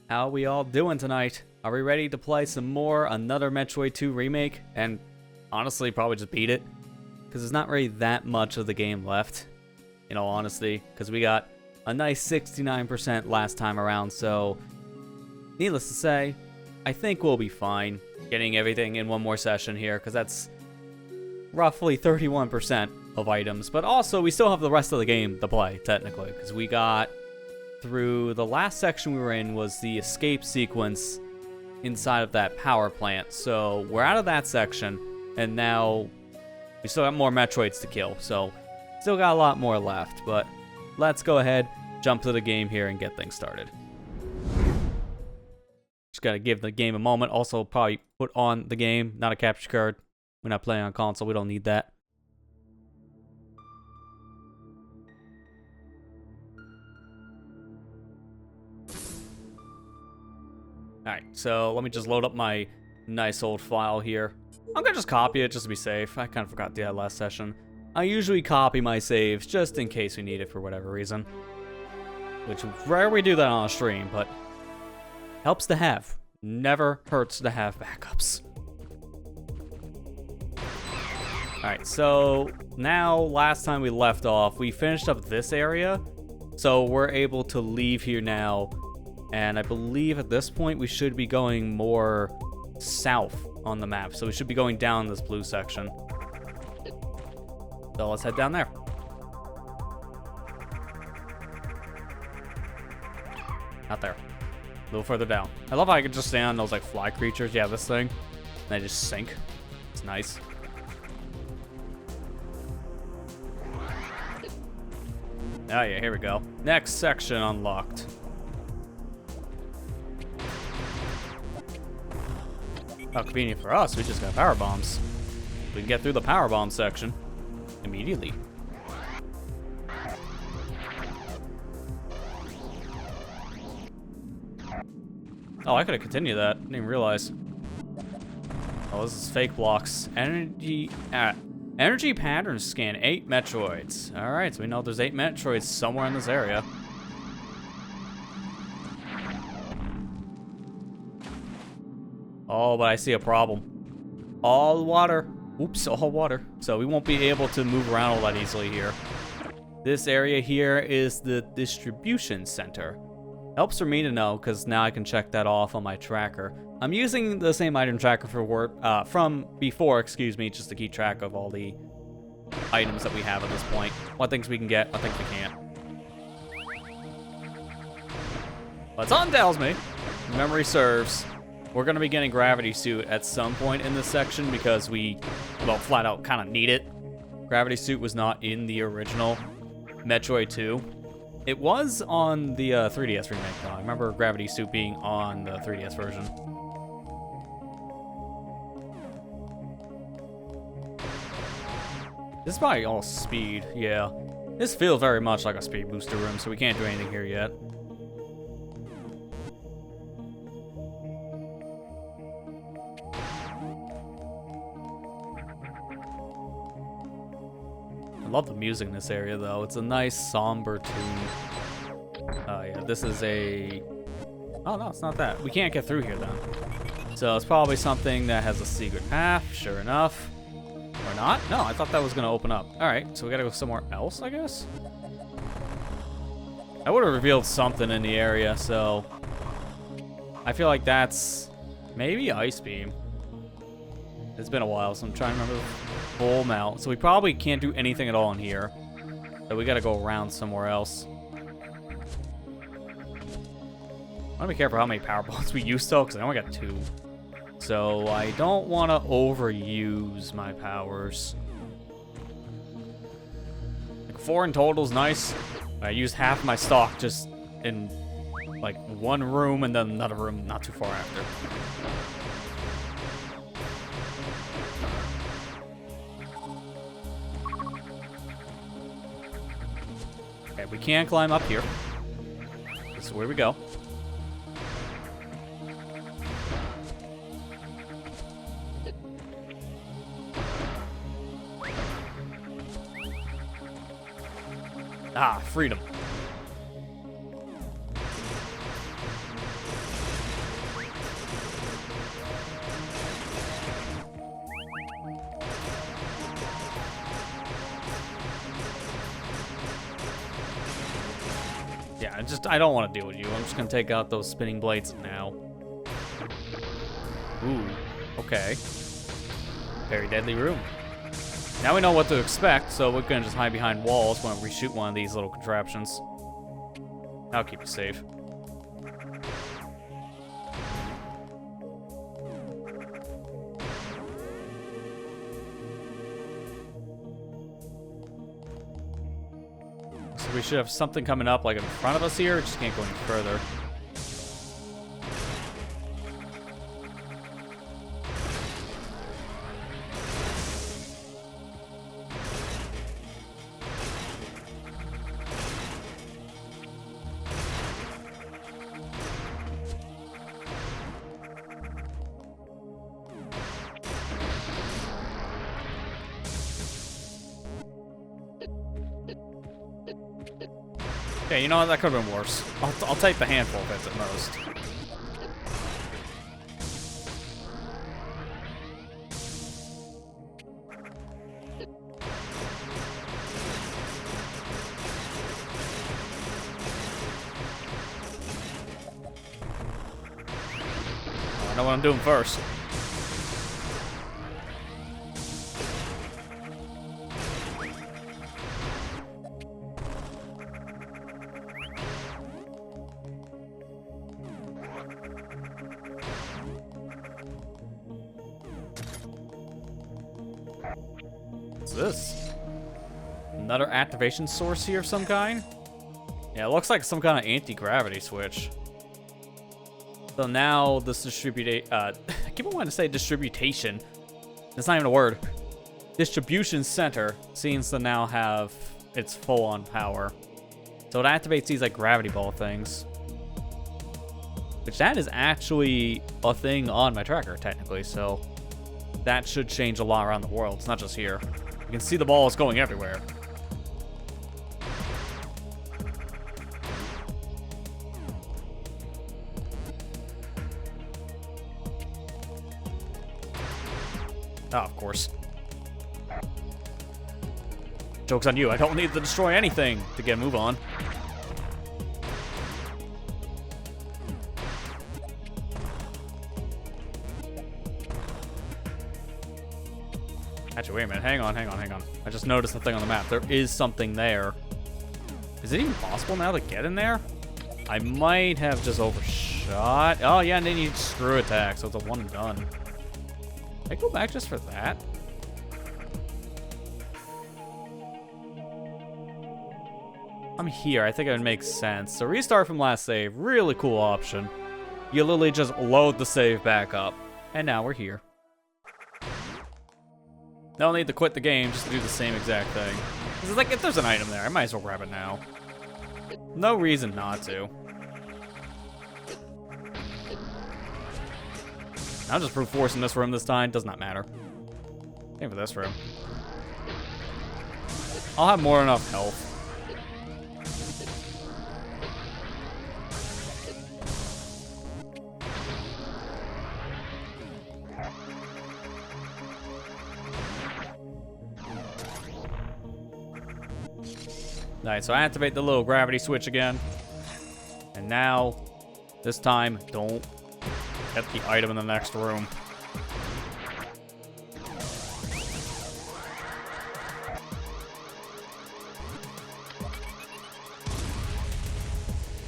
How we all doing tonight? Are we ready to play some more? Another Metroid 2 remake? And honestly, probably just beat it. Because there's not really that much of the game left, in all honesty. Because we got a nice 69% last time around, so needless to say, I think we'll be fine getting everything in one more session here, because that's roughly 31% of items. But also, we still have the rest of the game to play, technically, because we got through the last section we were in was the escape sequence inside of that power plant. So we're out of that section, and now we still got more Metroids to kill. So still got a lot more left, but let's go ahead, jump to the game here, and get things started. Just gotta give the game a moment. Also, probably put on the game, not a capture card. We're not playing on console, we don't need that. Alright, so let me just load up my nice old file here. I'm gonna just copy it just to be safe. I kind of forgot to do that last session. I usually copy my saves just in case we need it for whatever reason. Which, rare we do that on a stream, but helps to have. Never hurts to have backups. Alright, so now, last time we left off, we finished up this area. So we're able to leave here now. And I believe at this point we should be going more south on the map. So we should be going down this blue section. So let's head down there. Not there. A little further down. I love how I can just stand on those like fly creatures. Yeah, this thing. And they just sink. It's nice. Oh yeah, here we go. Next section unlocked. How convenient for us, we just got power bombs. We can get through the power bomb section immediately. Oh, I could have continued that. Didn't even realize. Oh, this is fake blocks. Energy pattern scan 8 Metroids. Alright, so we know there's 8 Metroids somewhere in this area. Oh, but I see a problem. All water. Oops, all water. So we won't be able to move around all that easily here. This area here is the distribution center. Helps for me to know, because now I can check that off on my tracker. I'm using the same item tracker from before, excuse me, just to keep track of all the items that we have at this point. What things we can get, what things we can't. But something tells me, memory serves, we're going to be getting Gravity Suit at some point in this section because we, well, flat out kind of need it. Gravity Suit was not in the original Metroid 2. It was on the 3DS remake, though. I remember Gravity Suit being on the 3DS version. This is probably all speed, yeah. This feels very much like a speed booster room, so we can't do anything here yet. I love the music in this area, though. It's a nice, somber tune. Oh, yeah, this is a... Oh, no, it's not that. We can't get through here, then. So it's probably something that has a secret path, sure enough. Or not? No, I thought that was going to open up. All right, so we got to go somewhere else, I guess? I would have revealed something in the area, so... I feel like that's... maybe Ice Beam. It's been a while, so I'm trying to remember the full amount. So we probably can't do anything at all in here. So we gotta go around somewhere else. I wanna be careful how many power bombs we use though, because I only got 2. So I don't wanna overuse my powers. Like 4 in total is nice. I used half my stock just in like one room and then another room not too far after. Okay, we can climb up here. This is where we go. Ah, freedom. I don't want to deal with you. I'm just gonna take out those spinning blades now. Ooh, okay. Very deadly room. Now we know what to expect, so we're gonna just hide behind walls when we shoot one of these little contraptions. That'll keep you safe. So we should have something coming up like in front of us here. We just can't go any further. Okay, you know what? That could have been worse. I'll take the handful of hits at most. I know what I'm doing first. What's this? Another activation source here of some kind? Yeah, it looks like some kind of anti-gravity switch. So now this I keep on wanting to say distribution. That's not even a word. Distribution center seems to now have its full-on power. So it activates these like gravity ball things. Which that is actually a thing on my tracker, technically, so that should change a lot around the world. It's not just here. You can see the balls going everywhere. Oh, of course. Joke's on you. I don't need to destroy anything to get a move on. Actually, wait a minute. Hang on. I just noticed the thing on the map. There is something there. Is it even possible now to get in there? I might have just overshot. Oh, yeah, and then you screw attack, so it's a one and done. Can I go back just for that? I'm here. I think it would make sense. So restart from last save. Really cool option. You literally just load the save back up. And now we're here. No need to quit the game just to do the same exact thing. It's like, if there's an item there, I might as well grab it now. No reason not to. I'll just brute force in this room this time. Does not matter. Same for this room. I'll have more than enough health. Alright, so I activate the little gravity switch again. And now, this time, don't get the item in the next room.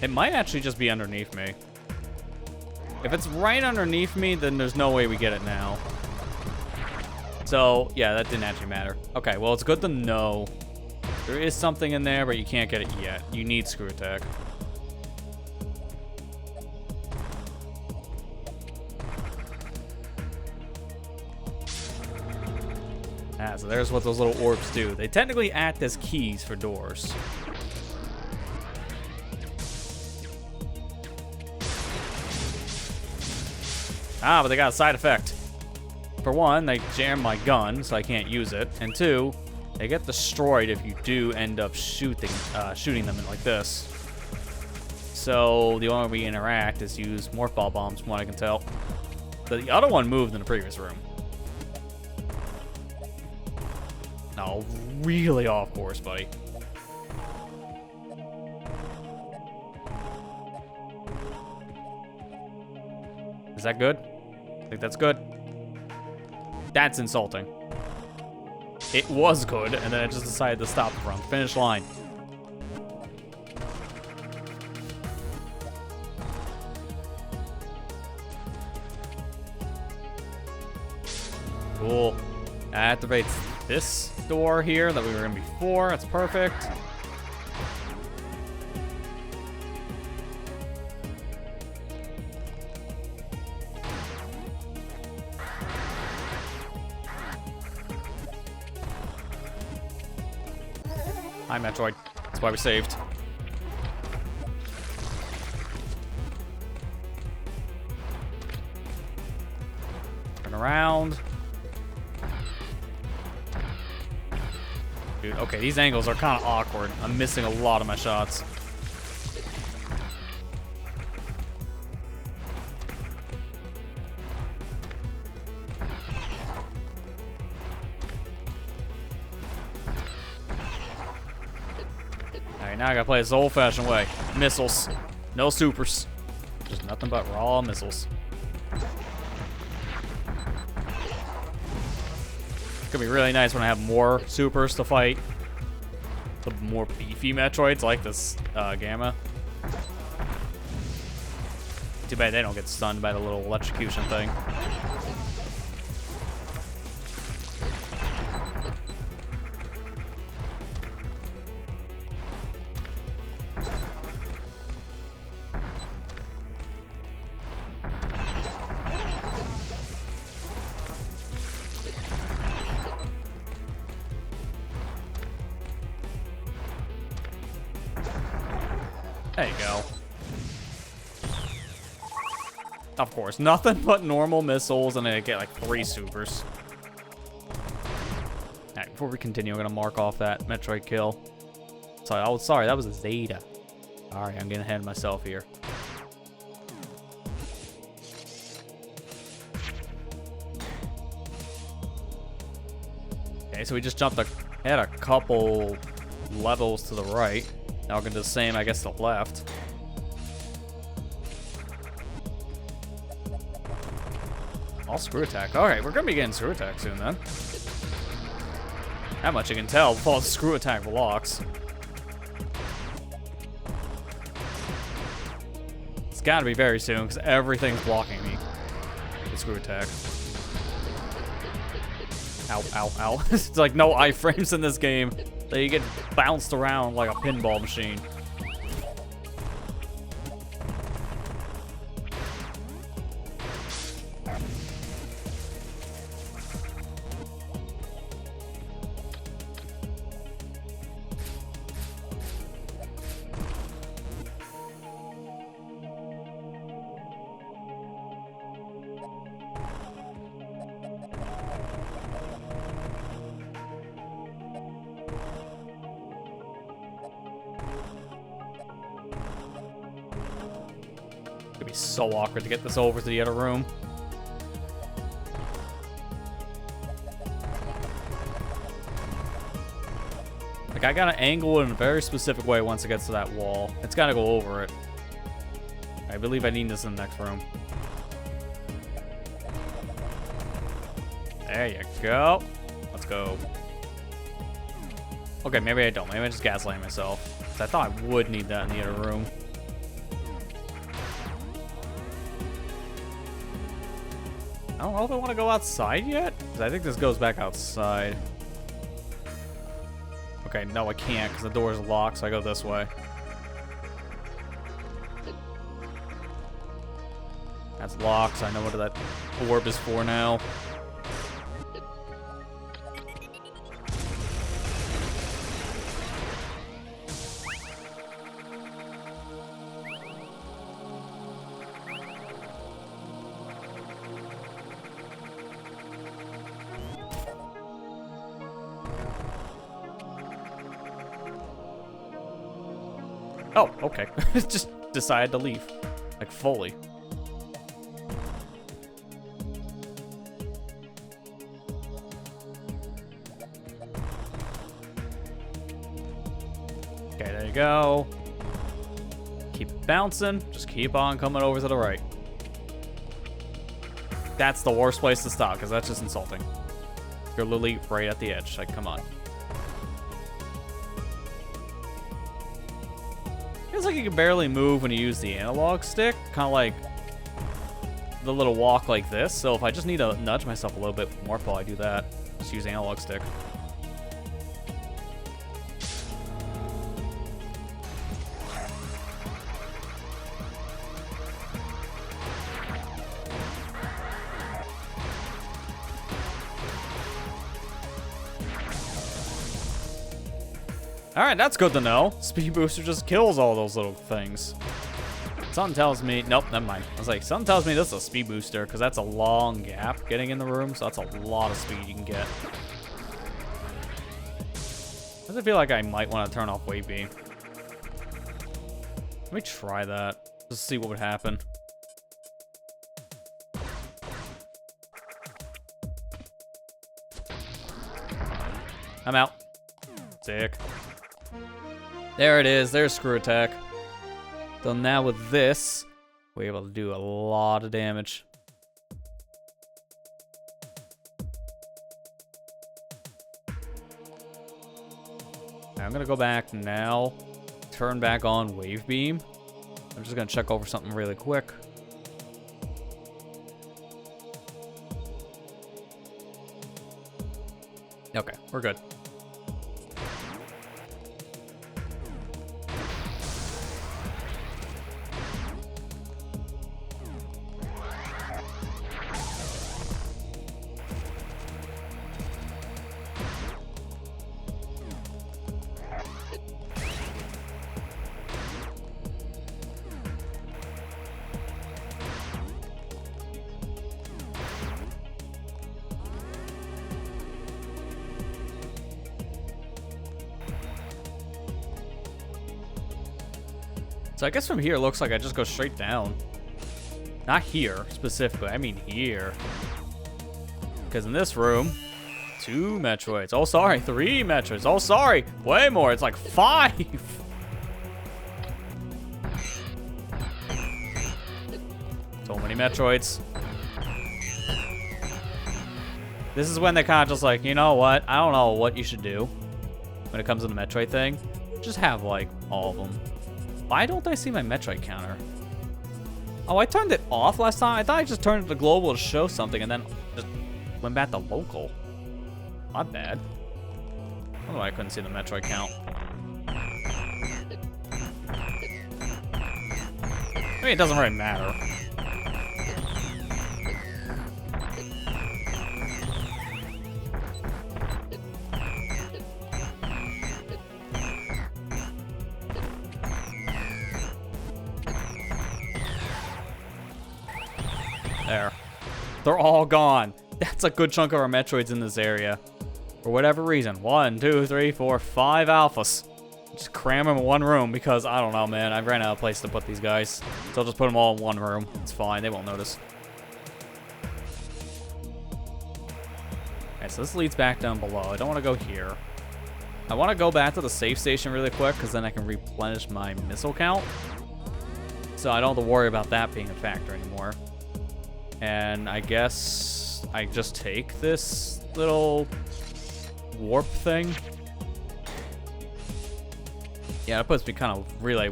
It might actually just be underneath me. If it's right underneath me, then there's no way we get it now. So, yeah, that didn't actually matter. Okay, well, it's good to know. There is something in there, but you can't get it yet. You need screw attack. Ah, so there's what those little orbs do. They technically act as keys for doors. Ah, but they got a side effect. For one, they jam my gun, so I can't use it. And two, they get destroyed if you do end up shooting them in like this. So the only way we interact is use morph ball bombs, from what I can tell. But the other one moved in the previous room. No, really off course, buddy. Is that good? I think that's good. That's insulting. It was good, and then I just decided to stop from finish line. Cool. That activates this door here that we were in before. That's perfect. Hi, Metroid. That's why we saved. Turn around. Dude, okay, these angles are kind of awkward. I'm missing a lot of my shots. Alright, now I gotta play this old-fashioned way. Missiles. No supers. Just nothing but raw missiles. It's gonna be really nice when I have more supers to fight. The more beefy Metroids like this Gamma. Too bad they don't get stunned by the little electrocution thing. There you go. Of course, nothing but normal missiles, and I get like 3 supers. Alright, before we continue, I'm gonna mark off that Metroid kill. Sorry, oh, sorry, that was a Zeta. Alright, I'm getting ahead of myself here. Okay, so we just jumped ahead a couple levels to the right. Now we're gonna do the same, I guess, to the left. All screw attack. Alright, we're gonna be getting screw attack soon then. That much you can tell before the screw attack blocks. It's gotta be very soon, because everything's blocking me. The screw attack. Ow, ow, ow. It's like no iframes in this game. So you get bounced around like a pinball machine. It'd be so awkward to get this over to the other room. Like, I gotta angle it in a very specific way once it gets to that wall. It's gotta go over it. I believe I need this in the next room. There you go. Let's go. Okay, maybe I don't. Maybe I just gaslight myself. 'Cause I thought I would need that in the other room. I don't know if I want to go outside yet, because I think this goes back outside. Okay, no, I can't, because the door is locked, so I go this way. That's locked, so I know what that orb is for now. Oh, okay. Just decided to leave. Like, fully. Okay, there you go. Keep bouncing. Just keep on coming over to the right. that's the worst place to stop, because that's just insulting. You're literally right at the edge. Like, come on. Feels like you can barely move when you use the analog stick. Kind of like the little walk like this. So if I just need to nudge myself a little bit more, I'll probably do that. Just use analog stick. Alright, that's good to know. Speed booster just kills all those little things. Something tells me... Nope, never mind. I was like, something tells me this is a speed booster, because that's a long gap getting in the room, so that's a lot of speed you can get. Does it feel like I might want to turn off Wave Beam? Let me try that. Just to see what would happen. I'm out. Sick. There it is. There's screw attack. So now with this, we're able to do a lot of damage. I'm gonna go back now, turn back on Wave Beam. I'm just gonna check over something really quick. Okay, we're good. So I guess from here, it looks like I just go straight down. Not here, specifically. I mean here. Because in this room, 2 Metroids. Oh, sorry, 3 Metroids. Oh, sorry, way more. It's like 5. So many Metroids. This is when they kind of just like, you know what? I don't know what you should do when it comes to the Metroid thing. Just have, like, all of them. Why don't I see my Metroid counter? Oh, I turned it off last time. I thought I just turned it to global to show something and then just went back to local. Not bad. I don't know why I couldn't see the Metroid count. I mean, it doesn't really matter. There. They're all gone. That's a good chunk of our Metroids in this area. For whatever reason. 1, 2, 3, 4, 5 alphas. Just cram them in one room because, I don't know, man. I ran out of place to put these guys. So I'll just put them all in one room. It's fine. They won't notice. Okay, so this leads back down below. I don't want to go here. I want to go back to the safe station really quick because then I can replenish my missile count. So I don't have to worry about that being a factor anymore. And I guess I just take this little warp thing. Yeah, that puts me kind of really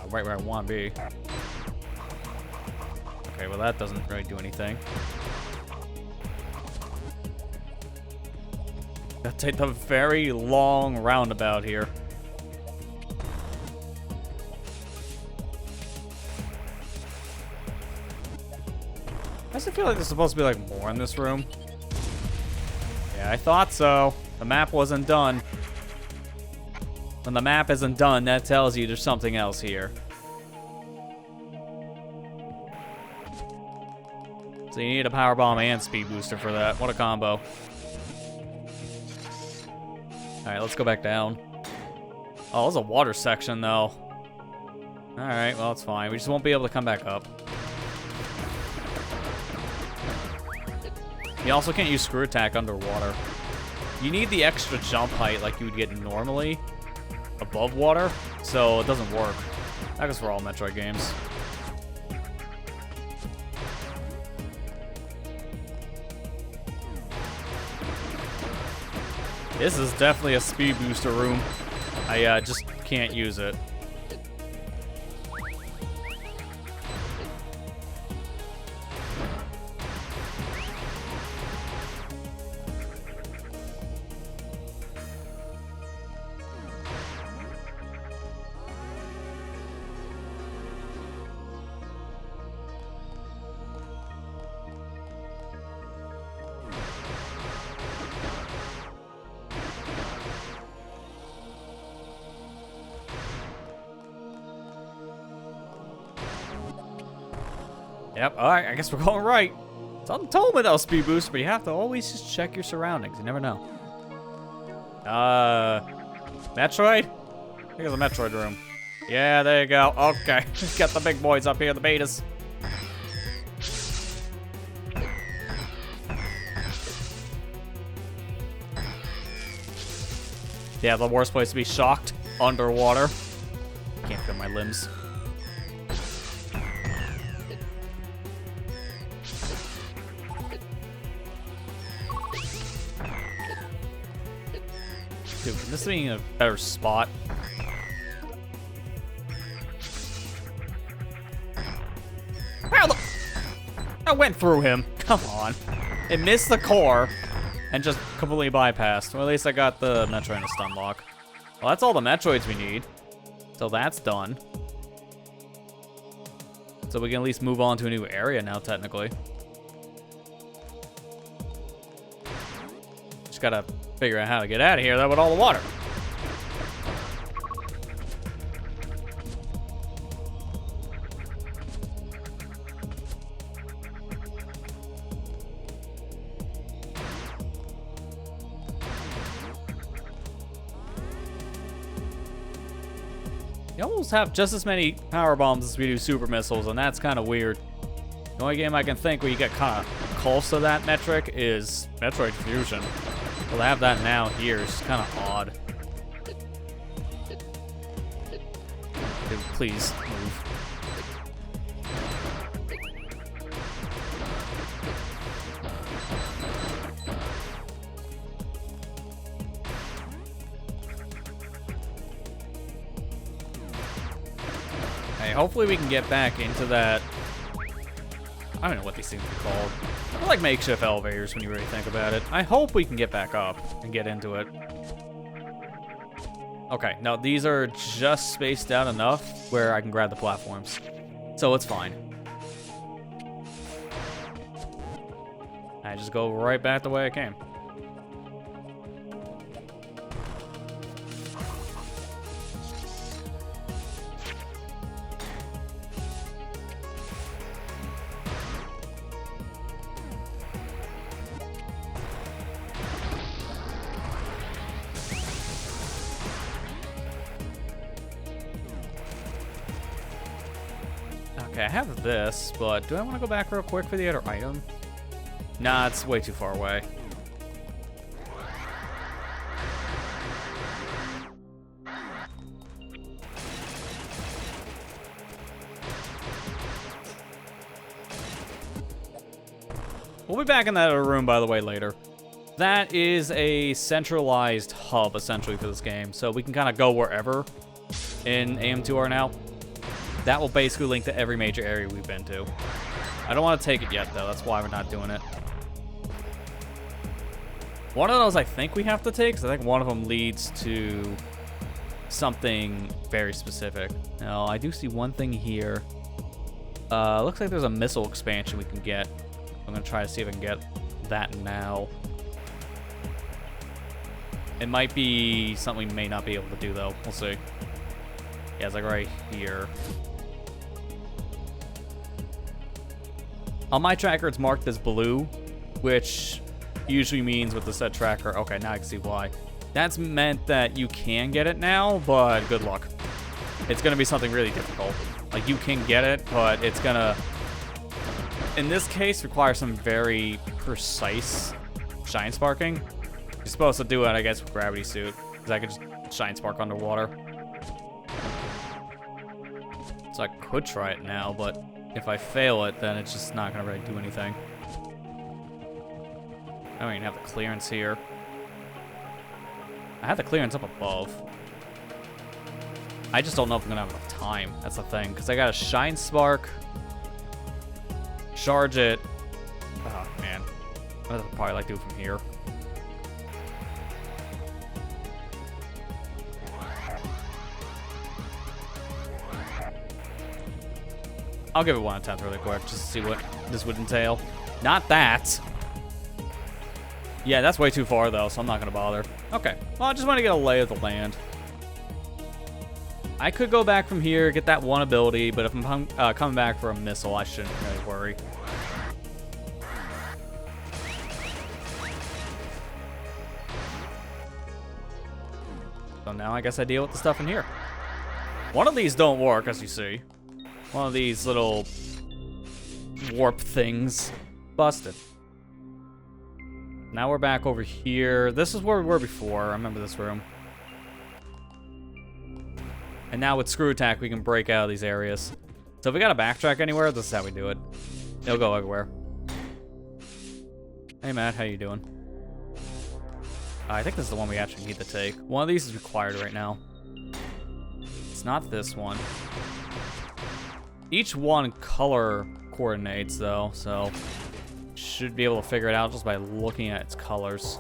right where I want to be. Okay, well that doesn't really do anything. Gotta take the very long roundabout here. I just feel like there's supposed to be like more in this room. Yeah, I thought so. The map wasn't done. When the map isn't done, that tells you there's something else here. So you need a power bomb and speed booster for that. What a combo. Alright, let's go back down. Oh, there's a water section though. Alright, well it's fine. We just won't be able to come back up. You also can't use screw attack underwater. You need the extra jump height like you would get normally above water, so it doesn't work. That goes for all Metroid games. This is definitely a speed booster room. I just can't use it. Yep, alright, I guess we're going right. Something told me that was speed boost, but you have to always just check your surroundings. You never know. Metroid? I think it's the Metroid room. Yeah, there you go. Okay, got the big boys up here, the betas. Yeah, the worst place to be shocked. Underwater. Can't feel my limbs. Dude, can this be in a better spot? How the... I went through him. Come on. It missed the core and just completely bypassed. Well, at least I got the Metroid in a stun lock. Well, that's all the Metroids we need. So that's done. So we can at least move on to a new area now, technically. Just gotta figure out how to get out of here, though, with all the water. You almost have just as many power bombs as we do super missiles, and that's kind of weird. The only game I can think where you get kind of close to that metric is Metroid Fusion. Well, to have that now here is kind of odd. Dude, please move. Hey, hopefully we can get back into that. I don't know what these things are called. They're like makeshift elevators when you really think about it. I hope we can get back up and get into it. Okay, no, these are just spaced out enough where I can grab the platforms. So it's fine. I just go right back the way I came. Okay, I have this, but do I want to go back real quick for the other item? Nah, it's way too far away. We'll be back in that other room, by the way, later. That is a centralized hub, essentially, for this game, so we can kind of go wherever in AM2R now. That will basically link to every major area we've been to. I don't want to take it yet, though. That's why we're not doing it. One of those I think we have to take, because I think one of them leads to something very specific. Now, I do see one thing here. Looks like there's a missile expansion we can get. I'm going to try to see if I can get that now. It might be something we may not be able to do, though. We'll see. Yeah, it's like right here. On my tracker, it's marked as blue, which usually means with the set tracker. Okay, now I can see why. That's meant that you can get it now, but good luck. It's going to be something really difficult. Like, you can get it, but it's going to, in this case, require some very precise shine sparking. You're supposed to do it, I guess, with gravity suit, because I could just shine spark underwater. So I could try it now, but if I fail it, then it's just not going to really do anything. I don't even have the clearance here. I have the clearance up above. I just don't know if I'm gonna have enough time. That's the thing, because I got a Shine Spark. Charge it. Oh, man. I'd probably like to do it from here. I'll give it 1 attempt really quick, just to see what this would entail. Not that. Yeah, that's way too far, though, so I'm not going to bother. Okay. Well, I just want to get a lay of the land. I could go back from here, get that one ability, but if I'm coming back for a missile, I shouldn't really worry. So now I guess I deal with the stuff in here. One of these don't work, as you see. One of these little warp things busted. Now we're back over here. This is where we were before. I remember this room. And now with Screw Attack, we can break out of these areas. So if we gotta backtrack anywhere, this is how we do it. It'll go everywhere. Hey, Matt, how you doing? I think this is the one we actually need to take. One of these is required right now. It's not this one. Each one color coordinates, though, so should be able to figure it out just by looking at its colors.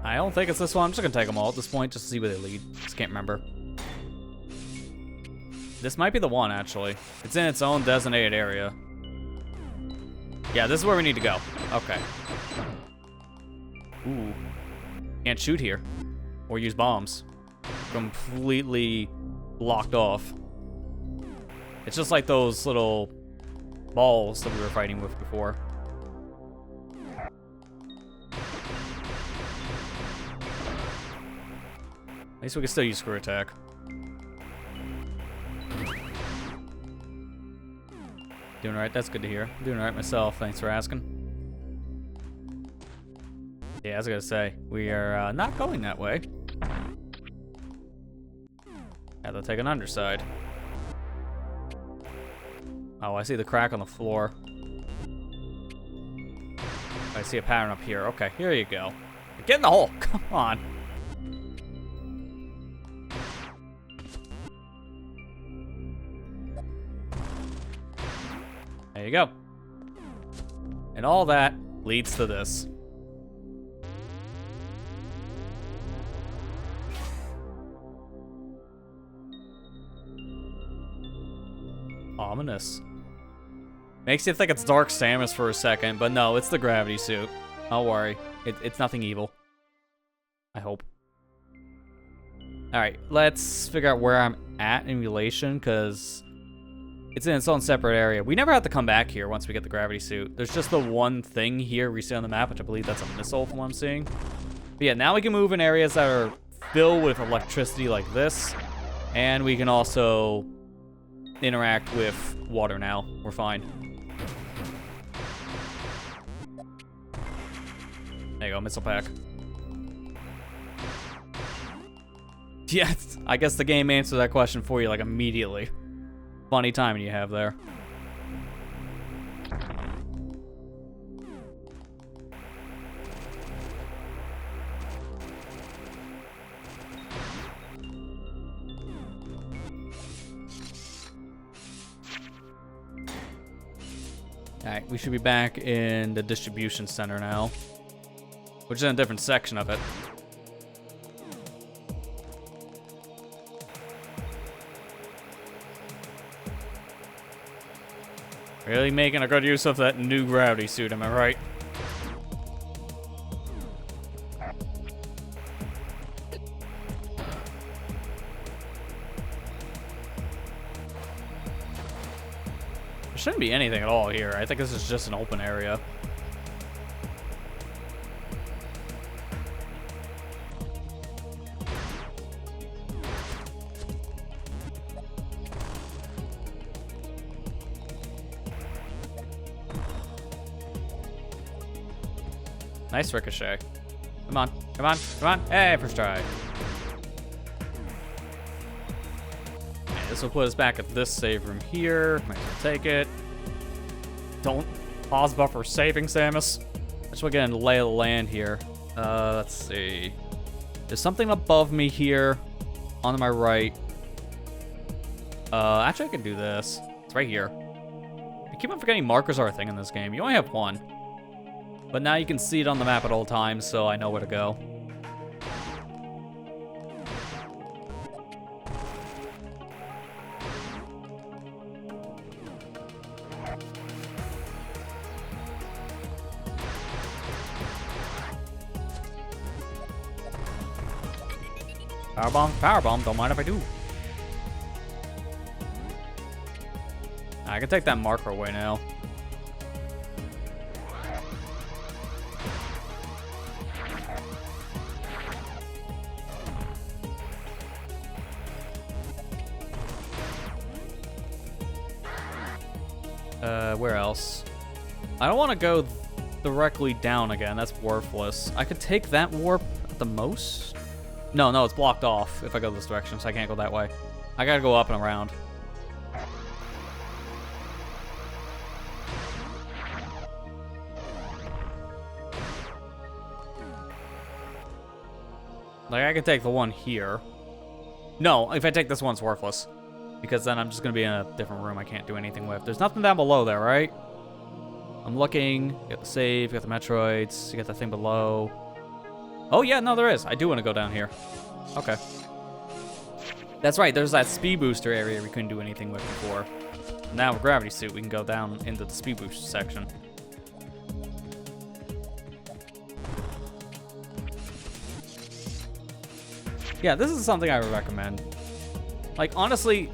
I don't think it's this one. I'm just gonna take them all at this point just to see where they lead. Just can't remember. This might be the one, actually. It's in its own designated area. Yeah, this is where we need to go. Okay. Ooh. Can't shoot here. Or use bombs. Completely blocked off. It's just like those little balls that we were fighting with before. At least we can still use Screw Attack. Doing alright, that's good to hear. Doing alright myself, thanks for asking. Yeah, I was gonna say, we are not going that way. Have to take an underside. Oh, I see the crack on the floor. I see a pattern up here. Okay, here you go. Get in the hole, come on. There you go. And all that leads to this. Ominous. Makes you think it's Dark Samus for a second, but no, it's the gravity suit. Don't worry. It's nothing evil. I hope. Alright, let's figure out where I'm at in relation, because it's in its own separate area. We never have to come back here once we get the gravity suit. There's just the one thing here we see on the map, which I believe that's a missile from what I'm seeing. But yeah, now we can move in areas that are filled with electricity like this. And we can also interact with water now. We're fine. There you go, missile pack. Yeah, I guess the game answered that question for you like immediately. Funny timing you have there. Alright, we should be back in the distribution center now, which is in a different section of it. Really making a good use of that new gravity suit, am I right? There shouldn't be anything at all here. I think this is just an open area. Nice ricochet. Come on, come on, come on. Hey, first try. Man, this This will put us back at this save room here. Might as well take it. Don't pause buffer saving, Samus. I just want to get into lay of the land here. Let's see. There's something above me here. On my right. Actually, I can do this. It's right here. I keep on forgetting markers are a thing in this game. You only have one. But now you can see it on the map at all times, so I know where to go. Powerbomb, don't mind if I do. I can take that marker away now. Where else? I don't want to go directly down again. That's worthless. I could take that warp at the most. No, it's blocked off if I go this direction, so I can't go that way. I gotta go up and around. Like, I can take the one here. No, if I take this one, it's worthless. Because then I'm just gonna be in a different room I can't do anything with. There's nothing down below there, right? I'm looking. You got the save, you got the Metroids, you got the thing below. Oh yeah, no, there is. I do want to go down here. Okay. That's right, there's that speed booster area we couldn't do anything with before. Now with Gravity Suit, we can go down into the speed booster section. Yeah, this is something I would recommend. Like, honestly,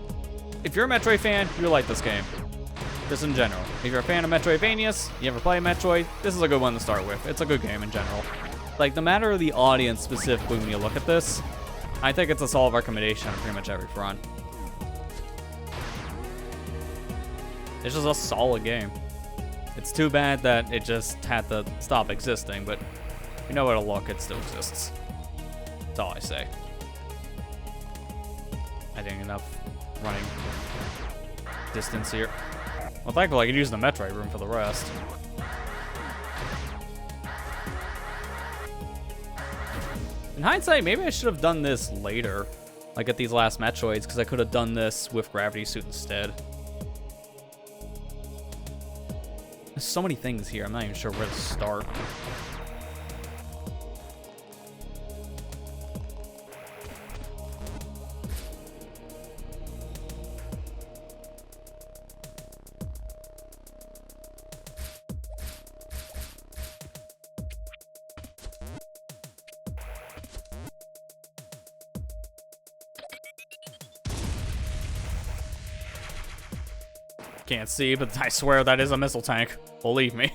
if you're a Metroid fan, you'll like this game. Just in general. If you're a fan of Metroidvanias, you ever play Metroid, this is a good one to start with. It's a good game in general. Like, no matter the audience specifically when you look at this, I think it's a solid recommendation on pretty much every front. It's just a solid game. It's too bad that it just had to stop existing, but if you know where to look, it still exists. That's all I say. I didn't get enough running distance here. Well, thankfully I can use the Metroid room for the rest. In hindsight, maybe I should have done this later, like at these last Metroids, because I could have done this with Gravity Suit instead. There's so many things here, I'm not even sure where to start. Can't see, but I swear that is a missile tank. Believe me.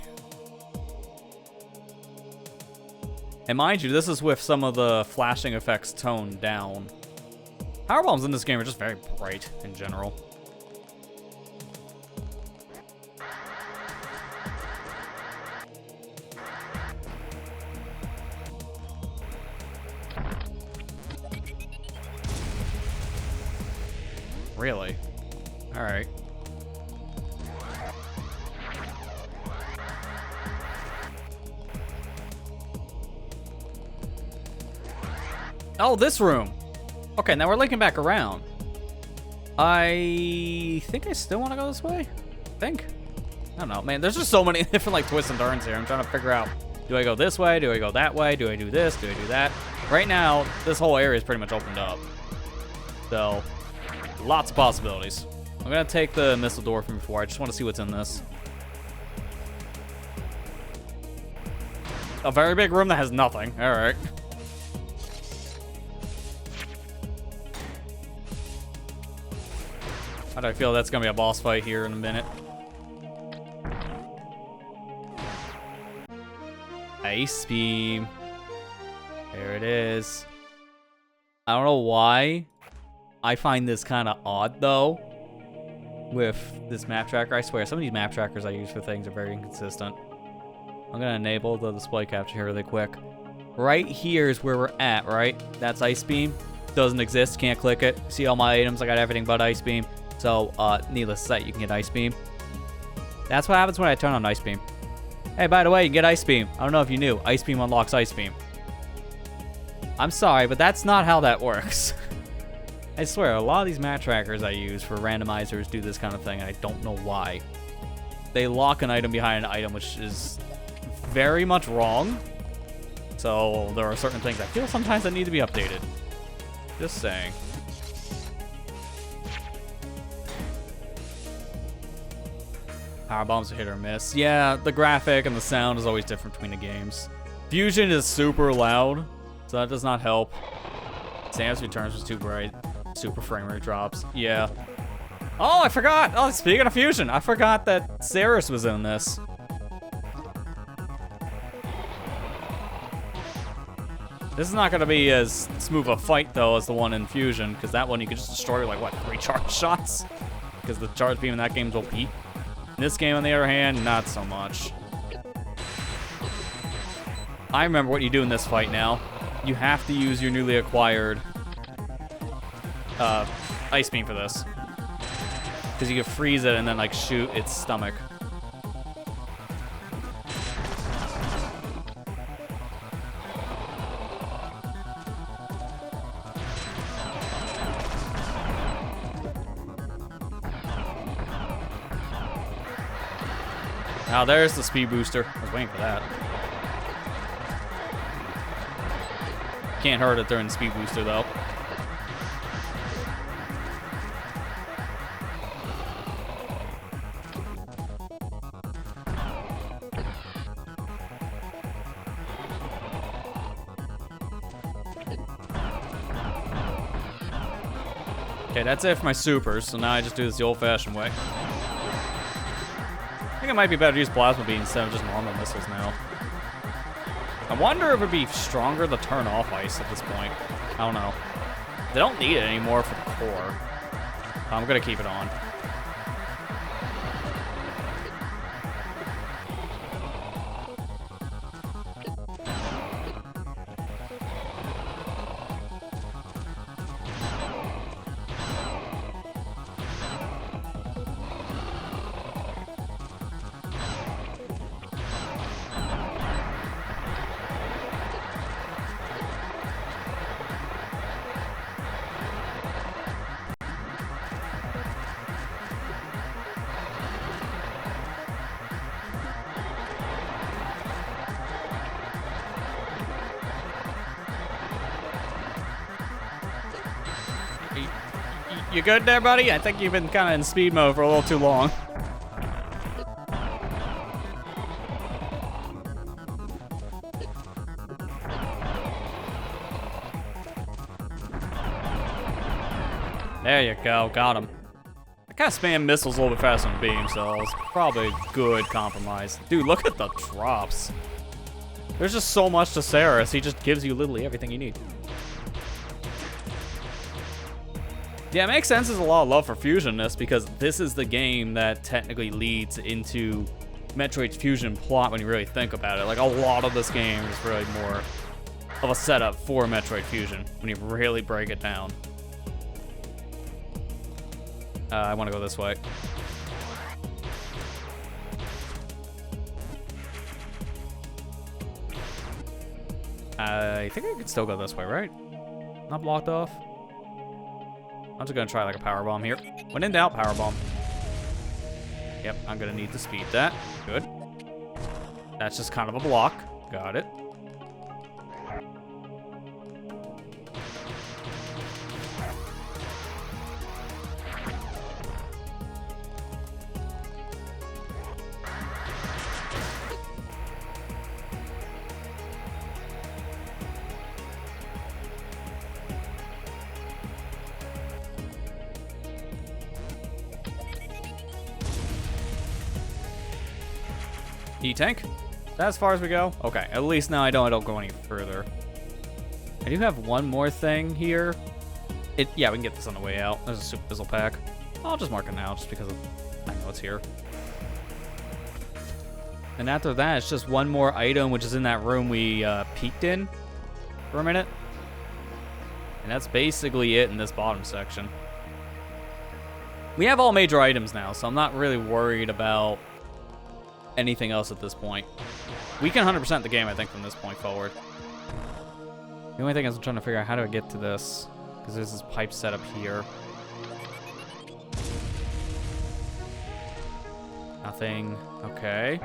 And mind you, this is with some of the flashing effects toned down. Power bombs in this game are just very bright in general. Really? All right. Oh, this room. Okay, now we're linking back around. I think I still want to go this way. I think. I don't know, man. There's just so many different like twists and turns here. I'm trying to figure out, do I go this way? Do I go that way? Do I do this? Do I do that? Right now, this whole area is pretty much opened up. So, lots of possibilities. I'm gonna take the missile door from before. I just want to see what's in this. A very big room that has nothing. All right. How do I feel that's gonna be a boss fight here in a minute? Ice beam. There it is. I don't know why I find this kind of odd though with this map tracker. I swear some of these map trackers I use for things are very inconsistent. I'm gonna enable the display capture here really quick. Right here is where we're at, right? That's ice beam. doesn't exist. Can't click it. See all my items? I got everything but Ice Beam. So, needless to say, you can get Ice Beam. That's what happens when I turn on Ice Beam. Hey, by the way, you can get Ice Beam. I don't know if you knew. Ice Beam unlocks Ice Beam. I'm sorry, but that's not how that works. I swear, a lot of these map trackers I use for randomizers do this kind of thing, and I don't know why. They lock an item behind an item, which is very much wrong. So there are certain things I feel sometimes that need to be updated. Just saying. Power bombs are hit or miss. Yeah, the graphic and the sound is always different between the games. Fusion is super loud, so that does not help. Samus Returns was too bright. Super frame rate drops. Yeah. Oh, I forgot! Oh, speaking of Fusion, I forgot that Ceres was in this. This is not going to be as smooth a fight, though, as the one in Fusion, because that one you could just destroy, like, what, 3 charge shots? Because the charge beam in that game is OP. In this game, on the other hand, not so much. I remember what you do in this fight now. You have to use your newly acquired Ice Beam for this. Because you can freeze it and then, like, shoot its stomach. Now there's the speed booster. I was waiting for that. Can't hurt it during the speed booster, though. Okay, that's it for my supers, so now I just do this the old-fashioned way. I think it might be better to use Plasma Beam instead of just normal missiles now. I wonder if it'd be stronger to turn off ice at this point. I don't know. They don't need it anymore for the core. I'm gonna keep it on. You good there, buddy? I think you've been kind of in speed mode for a little too long. There you go, got him. I kind of spam missiles a little bit faster than beam, so it's probably a good compromise. Dude, look at the drops. There's just so much to Ceres, he just gives you literally everything you need. Yeah, it makes sense there's a lot of love for Fusion in this, because this is the game that technically leads into Metroid's Fusion plot when you really think about it. Like, a lot of this game is really more of a setup for Metroid Fusion when you really break it down. I want to go this way. I think I could still go this way, right? Not blocked off. I'm just gonna try like a power bomb here. When in doubt, power bomb. Yep, I'm gonna need to speed that. Good. That's just kind of a block. Got it. E-tank? That's as far as we go? Okay, at least now I don't go any further. I do have one more thing here. Yeah, we can get this on the way out. There's a Super Fizzle pack. I'll just mark it now just because I know it's here. And after that, it's just one more item, which is in that room we peeked in for a minute. And that's basically it in this bottom section. We have all major items now, so I'm not really worried about anything else at this point. We can 100% the game, I think, from this point forward. The only thing is I'm trying to figure out how do I get to this, because there's this pipe set up here. Nothing. Okay.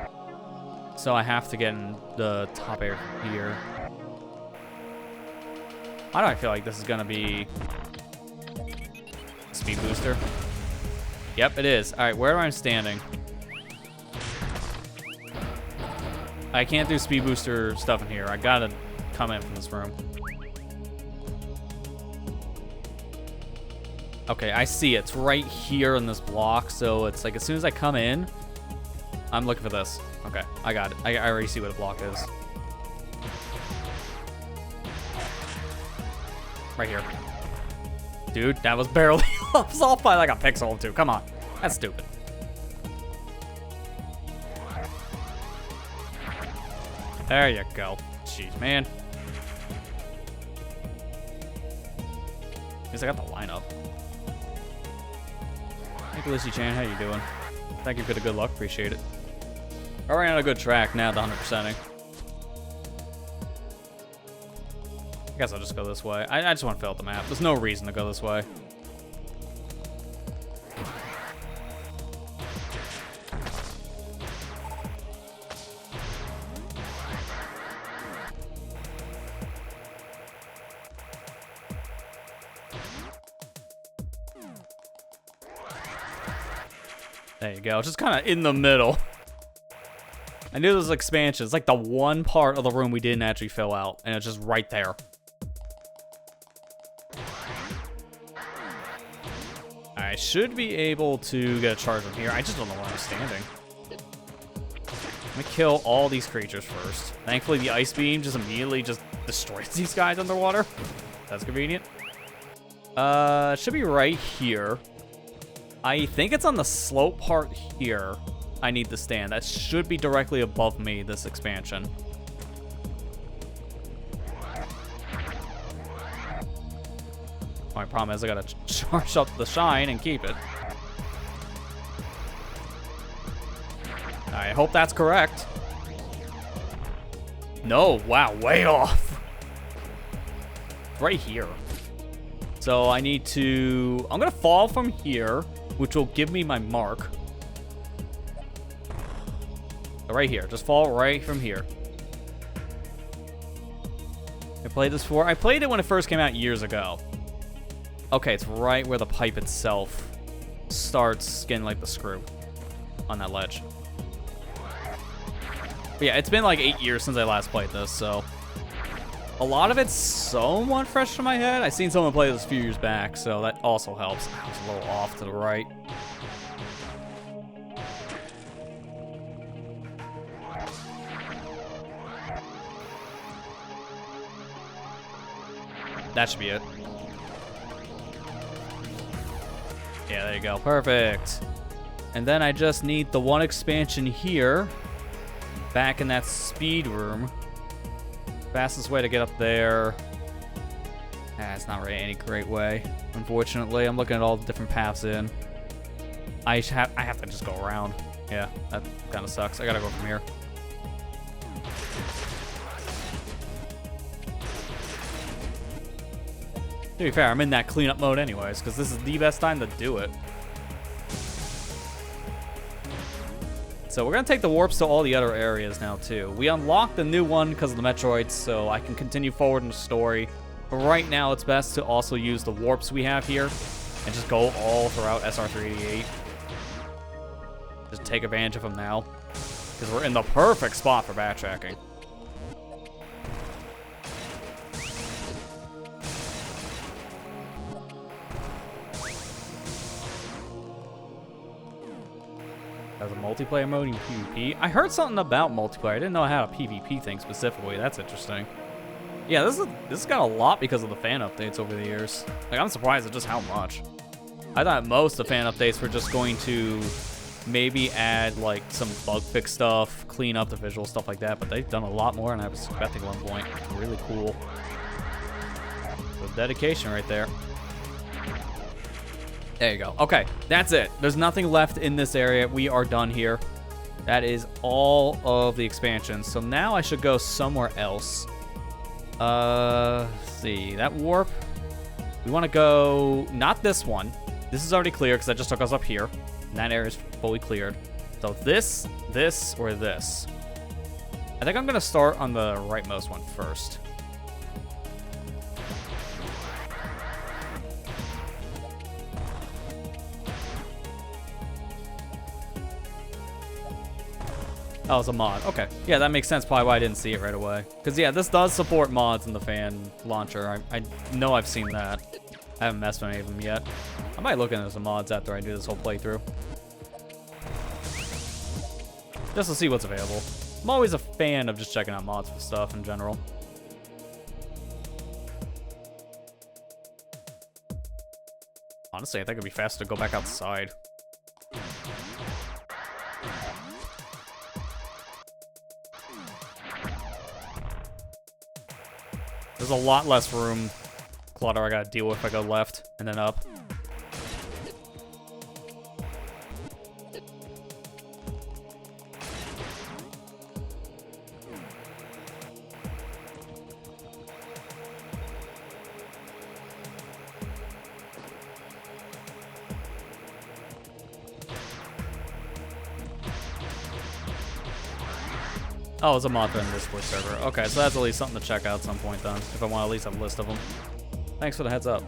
So I have to get in the top area here. Why do I feel like this is gonna be a speed booster? Yep, it is. All right, where am I standing? I can't do speed booster stuff in here. I gotta come in from this room. Okay, I see it. It's right here in this block, so it's like as soon as I come in, I'm looking for this. Okay, I got it. I already see what a block is. Right here. Dude, that was barely I was off by like a pixel or two. Come on. That's stupid. There you go. Jeez, man. At least I got the lineup. Hey, Felicity Chan, how you doing? Thank you for the good luck. Appreciate it. Already on a good track now, the 100%ing. I guess I'll just go this way. I just want to fill out the map. There's no reason to go this way. There you go. Just kind of in the middle. I knew there was expansions. Like the one part of the room we didn't actually fill out, and it's just right there. I should be able to get a charge from here. I just don't know where I'm standing. Let me kill all these creatures first. Thankfully, the ice beam just immediately just destroys these guys underwater. That's convenient. It should be right here. I think it's on the slope part here. I need to stand. That should be directly above me, this expansion. My problem is I gotta charge up the shine and keep it. I hope that's correct. No, wow, way off. Right here. So I need to... I'm gonna fall from here, which will give me my mark. Right here. Just fall right from here. I played this before. I played it when it first came out years ago. Okay, it's right where the pipe itself starts getting like the screw on that ledge. But yeah, it's been like 8 years since I last played this, so a lot of it's somewhat fresh in my head. I seen someone play this a few years back, so that also helps. I was a little off to the right. That should be it. Yeah, there you go. Perfect. And then I just need the one expansion here. Back in that speed room. Fastest way to get up there. It's not really any great way. Unfortunately, I'm looking at all the different paths in. I have to just go around. Yeah, that kind of sucks. I gotta go from here. To be fair, I'm in that cleanup mode anyways, because this is the best time to do it. So we're going to take the warps to all the other areas now, too. We unlocked the new one because of the Metroids, so I can continue forward in the story. But right now, it's best to also use the warps we have here and just go all throughout SR388. Just take advantage of them now, because we're in the perfect spot for backtracking. Has a multiplayer mode in PvP. I heard something about multiplayer. I didn't know I had a PvP thing specifically. That's interesting. Yeah, this has got a lot because of the fan updates over the years. Like, I'm surprised at just how much. I thought most of the fan updates were just going to maybe add like some bug fix stuff, clean up the visual stuff like that, but they've done a lot more than I was expecting at one point. Really cool. Good dedication right there. There you go. Okay, that's it. There's nothing left in this area. We are done here. That is all of the expansions. So now I should go somewhere else. Let's see. That warp. We want to go... Not this one. This is already clear because that just took us up here. And that area is fully cleared. So this, or this. I think I'm going to start on the rightmost one first. Oh, it's a mod. Okay. Yeah, that makes sense. Probably why I didn't see it right away. Because, yeah, this does support mods in the fan launcher. I know I've seen that. I haven't messed with any of them yet. I might look into some mods after I do this whole playthrough. Just to see what's available. I'm always a fan of just checking out mods for stuff in general. Honestly, I think it'd be faster to go back outside. There's a lot less room clutter I gotta deal with if I go left and then up. Oh, it's a mod in the Discord server. Okay, so that's at least something to check out at some point then, if I want to at least have a list of them. Thanks for the heads up.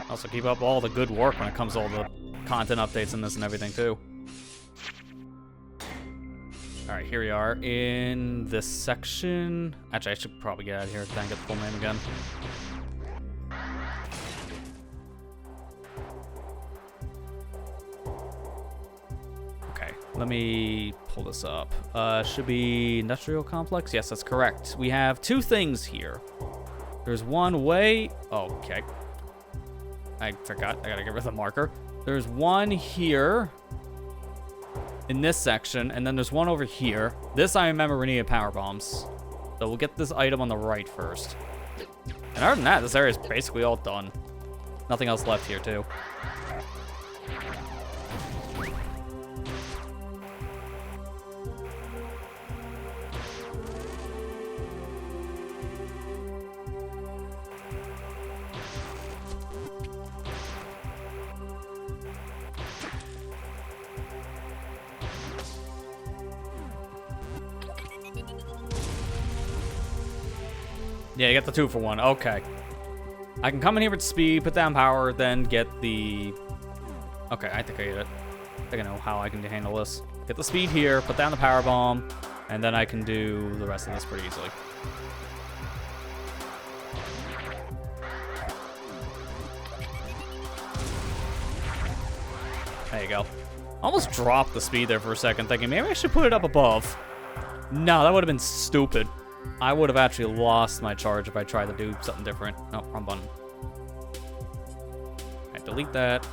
Also, keep up all the good work when it comes to all the content updates in this and everything, too. Alright, here we are in this section. Actually, I should probably get out of here and get the full name again. Let me pull this up. Should be industrial complex. Yes, that's correct. We have two things here. There's one way. Oh, okay. I forgot. I gotta get rid of the marker. There's one here in this section, and then there's one over here. This I remember we needed power bombs. So we'll get this item on the right first. And other than that, this area is basically all done. Nothing else left here, too. Yeah, you get the 2-for-1. Okay. I can come in here with speed, put down power, then get the... Okay, I think I get it. I think I know how I can handle this. Get the speed here, put down the power bomb, and then I can do the rest of this pretty easily. There you go. Almost dropped the speed there for a second, thinking maybe I should put it up above. No, that would have been stupid. I would have actually lost my charge if I tried to do something different. No, wrong button. Alright, delete that.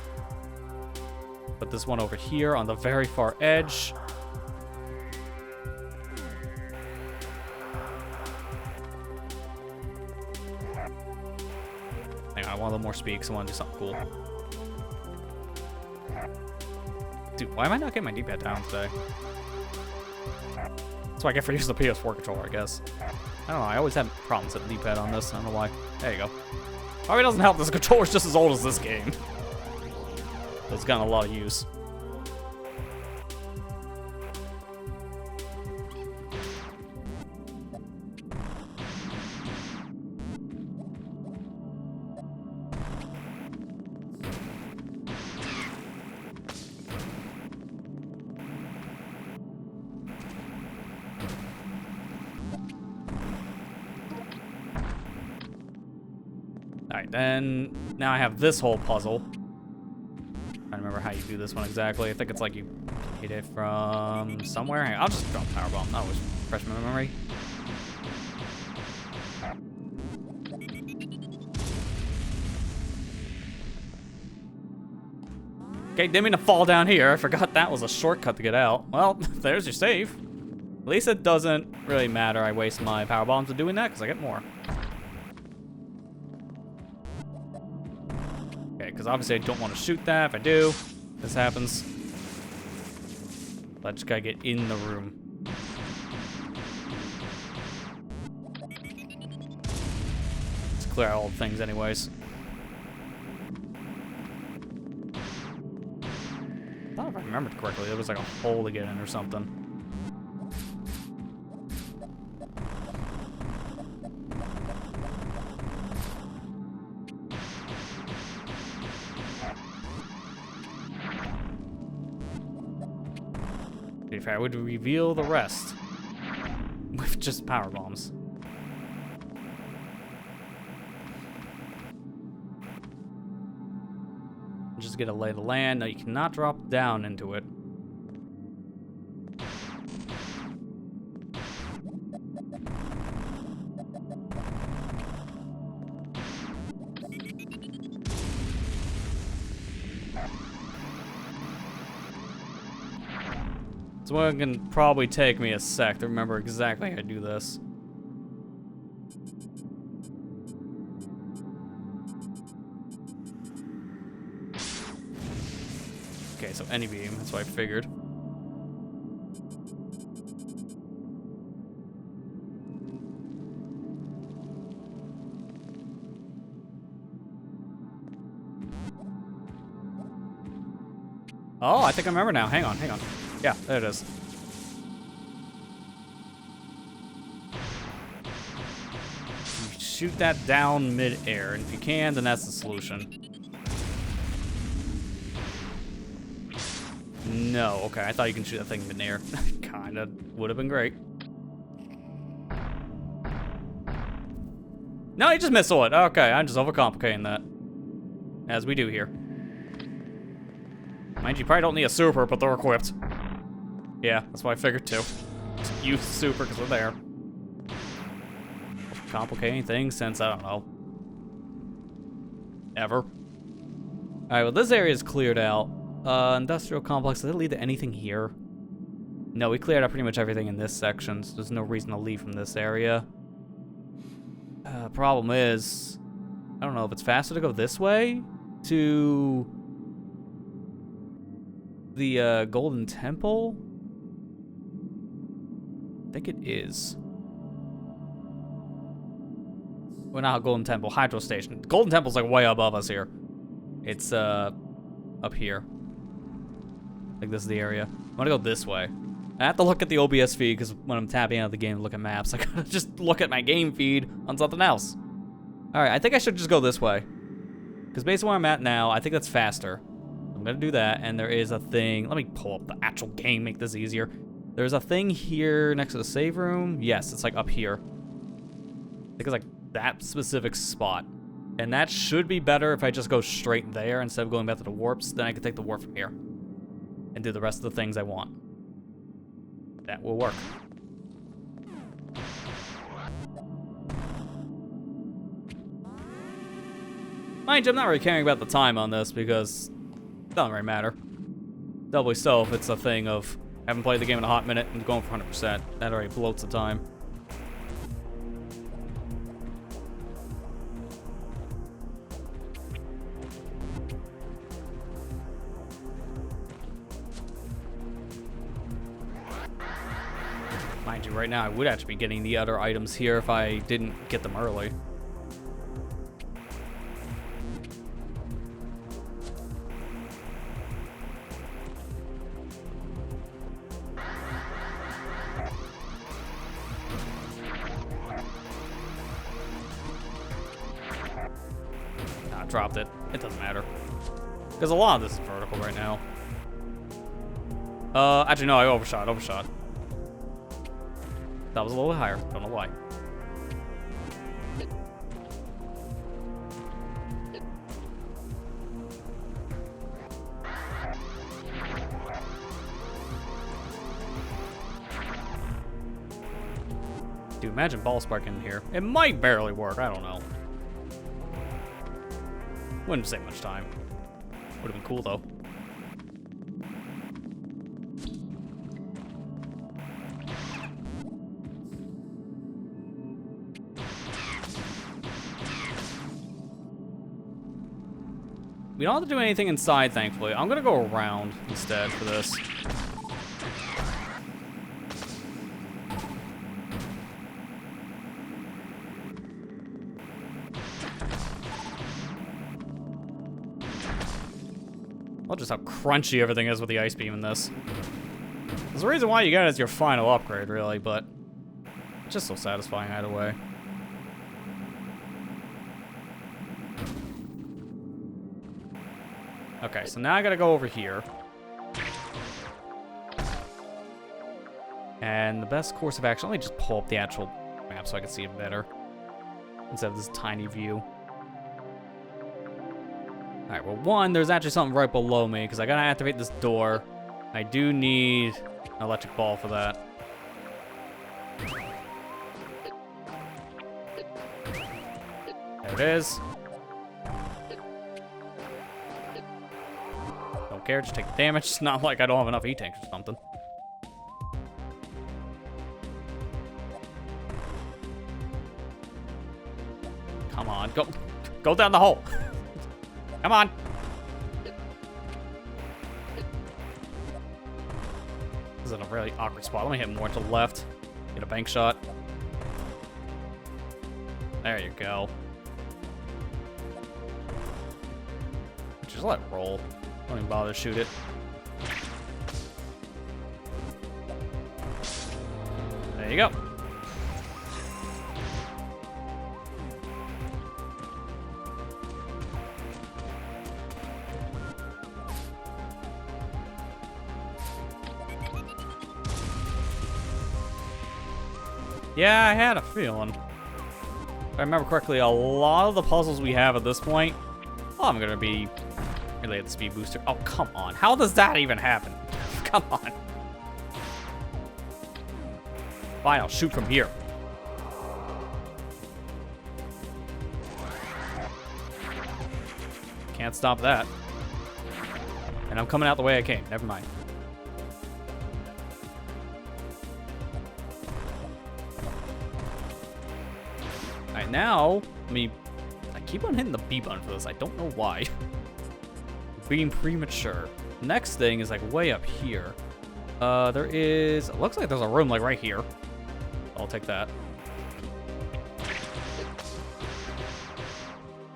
Put this one over here on the very far edge. Hang on, I want a little more speed because I want to do something cool. Dude, why am I not getting my D-pad down today? That's what I get for using the PS4 controller, I guess. I don't know, I always have problems with the D-pad on this. I don't know why. There you go. Probably doesn't help. This controller's just as old as this game. But it's gotten a lot of use. Alright, then now I have this whole puzzle. I don't remember how you do this one exactly. I think it's like you hit it from somewhere. Hang on, I'll just drop the power bomb. That was fresh in my memory. Okay, didn't mean to fall down here. I forgot that was a shortcut to get out. Well, there's your save. At least it doesn't really matter I waste my power bombs in doing that, because I get more. Okay, because obviously I don't want to shoot that. If I do, this happens. I just gotta get in the room. Let's clear out all the things anyways. I thought if I remembered correctly, there was like a hole to get in or something. If I would reveal the rest with just power bombs. Just get a lay of the land. No, you cannot drop down into it. So it can probably take me a sec to remember exactly how to do this. Okay, so any beam, that's what I figured. Oh, I think I remember now. Hang on, hang on. Yeah, there it is. You shoot that down mid-air, and if you can, then that's the solution. No, okay, I thought you can shoot that thing mid-air. Kinda would have been great. No, you just missile it. Okay, I'm just overcomplicating that. As we do here. Mind you, probably don't need a super, but they're equipped. Yeah, that's what I figured too. Just use the super because we're there. Complicating things since, I don't know, ever. Alright, well this area is cleared out. Industrial complex, does it lead to anything here? No, we cleared out pretty much everything in this section, so there's no reason to leave from this area. Problem is, I don't know if it's faster to go this way to the Golden Temple. I think it is. Well, not Golden Temple, Hydro Station. Golden Temple's like way above us here. It's up here. Like this is the area. I want to go this way. I have to look at the OBS feed because when I'm tapping out of the game to look at maps, I gotta just look at my game feed on something else. Alright, I think I should just go this way. Because based on where I'm at now, I think that's faster. I'm gonna do that, and there is a thing. Let me pull up the actual game, make this easier. There's a thing here next to the save room. Yes, it's like up here. I think it's like that specific spot. And that should be better if I just go straight there instead of going back to the warps. Then I can take the warp from here and do the rest of the things I want. That will work. Mind you, I'm not really caring about the time on this because it doesn't really matter. Doubly so if it's a thing of haven't played the game in a hot minute and going for 100%. That already bloats the time. Mind you, right now I would actually be getting the other items here if I didn't get them early. Nah, dropped it. It doesn't matter. Because a lot of this is vertical right now. Actually no, I overshot. That was a little bit higher. Don't know why. Dude, imagine ball spark in here. It might barely work. I don't know. Wouldn't save much time. Would have been cool though. we don't have to do anything inside, thankfully. I'm gonna go around instead for this. I'll just how crunchy everything is with the ice beam in this. There's a reason why you get it as your final upgrade, really, but it's just so satisfying either way. Okay, so now I gotta go over here. And the best course of action, let me just pull up the actual map so I can see it better instead of this tiny view. Alright, well, one, there's actually something right below me because I gotta activate this door. I do need an electric ball for that. There it is. Don't care, just take the damage. It's not like I don't have enough E-tanks or something. Come on, go down the hole. Come on. This is in a really awkward spot. Let me hit more to the left. Get a bank shot. There you go. Just let it roll. Don't even bother to shoot it. There you go. Yeah, I had a feeling. If I remember correctly, a lot of the puzzles we have at this point, I'm gonna be related to speed booster. Oh, come on. How does that even happen? Come on. Fine, I'll shoot from here. Can't stop that. And I'm coming out the way I came. Never mind. Alright, now, I keep on hitting the B button for this. I don't know why. Being premature. Next thing is like way up here. It looks like there's a room like right here. I'll take that.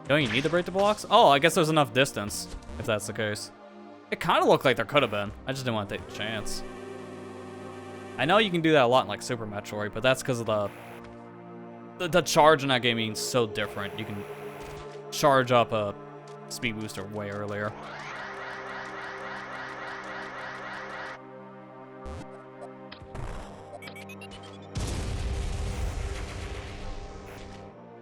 Don't you need to break the blocks? Oh, I guess there's enough distance, if that's the case. It kind of looked like there could have been. I just didn't want to take the chance. I know you can do that a lot in like Super Metroid, but that's because of the charge in that game being so different. You can charge up a speed booster way earlier.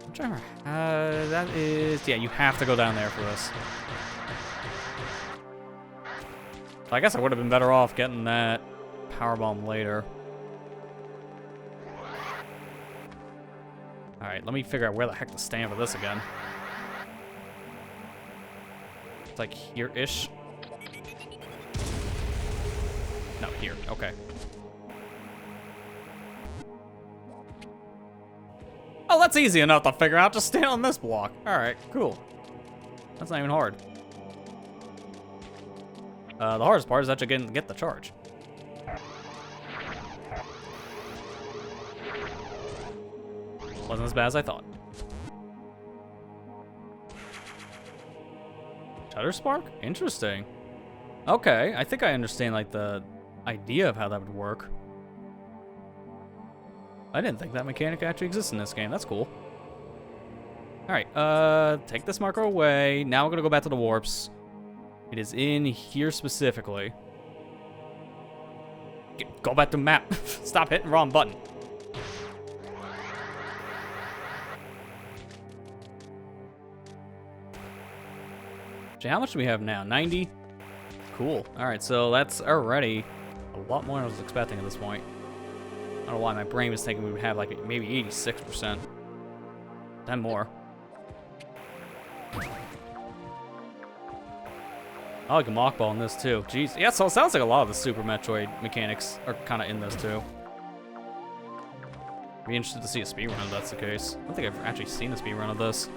I'm trying to remember. That is, yeah, you have to go down there for this. I guess I would have been better off getting that power bomb later. Alright, let me figure out where the heck to stand for this again. It's like here-ish. No, here. Okay. Oh, that's easy enough to figure out. Just stand on this block. Alright, cool. That's not even hard. The hardest part is actually getting to get the charge. Wasn't as bad as I thought. Shutter spark? Interesting. Okay, I think I understand like the idea of how that would work. I didn't think that mechanic actually exists in this game. That's cool. Alright, take this marker away. Now we're gonna go back to the warps. It is in here specifically. Go back to map. Stop hitting wrong button. How much do we have now? 90? Cool. Alright, so that's already a lot more than I was expecting at this point. I don't know why my brain was thinking we would have like maybe 86%. 10 more. I like a mock ball in this too. Jeez. Yeah, so it sounds like a lot of the Super Metroid mechanics are kind of in this too. Be interested to see a speedrun if that's the case. I don't think I've actually seen a speedrun of this.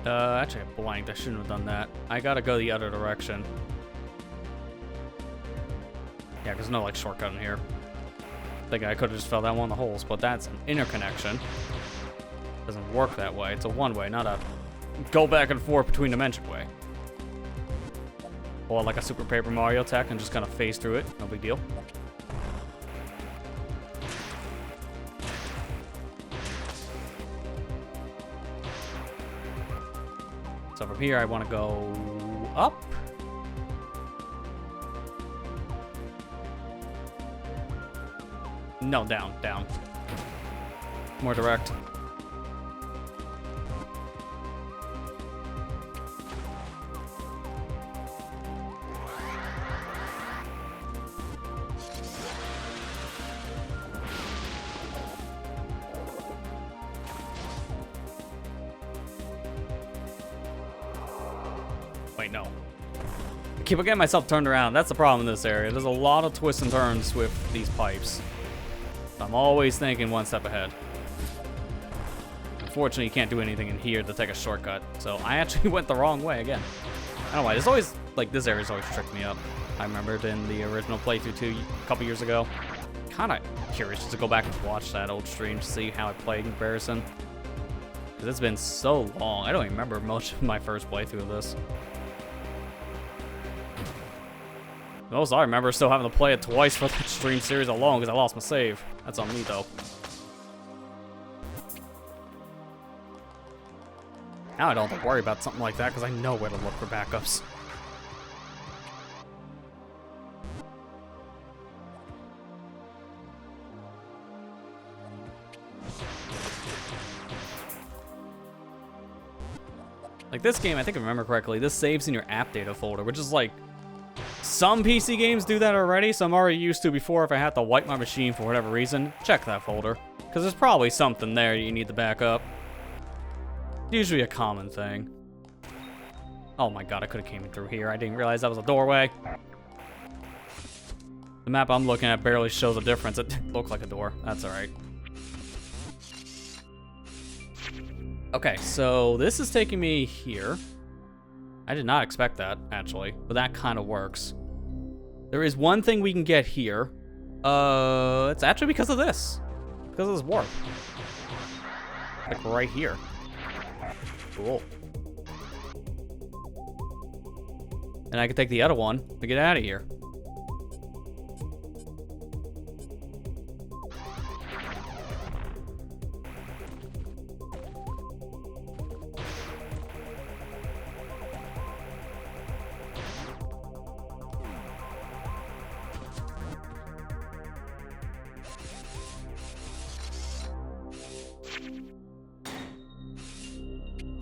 Actually, I blanked. I shouldn't have done that. I gotta go the other direction. Yeah, there's no, like, shortcut in here. I think I could have just fell down one of the holes, but that's an interconnection. Doesn't work that way. It's a one-way, not a go back and forth between dimension way. Or like a Super Paper Mario tech and just kind of phase through it. No big deal. So from here, I want to go up. No, down, down. More direct. Wait, no. I keep getting myself turned around. That's the problem in this area. There's a lot of twists and turns with these pipes. I'm always thinking one step ahead. Unfortunately, you can't do anything in here to take a shortcut. So I actually went the wrong way again. I don't know why. There's always, like, this area's always tricked me up. I remembered in the original playthrough too, a couple years ago. Kind of curious just to go back and watch that old stream to see how I played in comparison. Because it's been so long. I don't even remember much of my first playthrough of this. Most I remember still having to play it twice for that stream series alone because I lost my save. That's on me though. Now I don't have to worry about something like that because I know where to look for backups. Like this game, I think I remember correctly, this saves in your app data folder, which is like, some PC games do that already, so I'm already used to before if I have to wipe my machine for whatever reason, check that folder. Because there's probably something there you need to back up. Usually a common thing. Oh my god, I could have came through here. I didn't realize that was a doorway. The map I'm looking at barely shows a difference. It looked like a door. That's alright. Okay, so this is taking me here. I did not expect that, actually, but that kind of works. There is one thing we can get here. It's actually because of this. Because of this warp. Like right here. Cool. And I can take the other one to get out of here.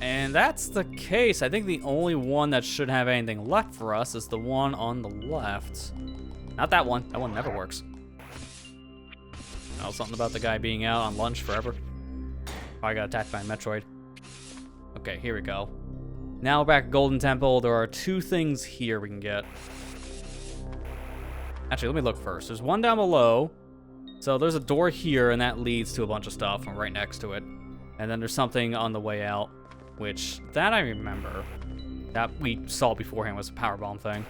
And that's the case. I think the only one that should have anything left for us is the one on the left. Not that one. That one never works. Oh, something about the guy being out on lunch forever. Probably got attacked by a Metroid. Okay, here we go. Now we're back at Golden Temple. There are two things here we can get. Actually, let me look first. There's one down below. So there's a door here, and that leads to a bunch of stuff. I'm right next to it. And then there's something on the way out. Which, that I remember. That we saw beforehand was a powerbomb thing.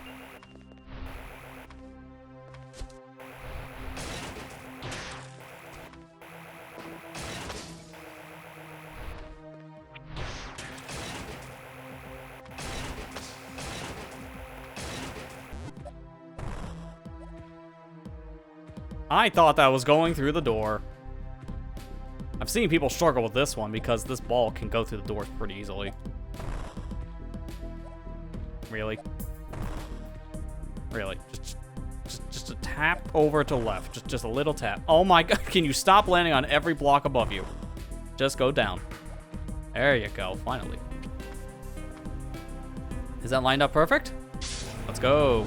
I thought that was going through the door. I've seen people struggle with this one because this ball can go through the doors pretty easily. Really? Really? Just a tap over to left. Just a little tap. Oh my god, can you stop landing on every block above you? Just go down. There you go, finally. Is that lined up perfect? Let's go.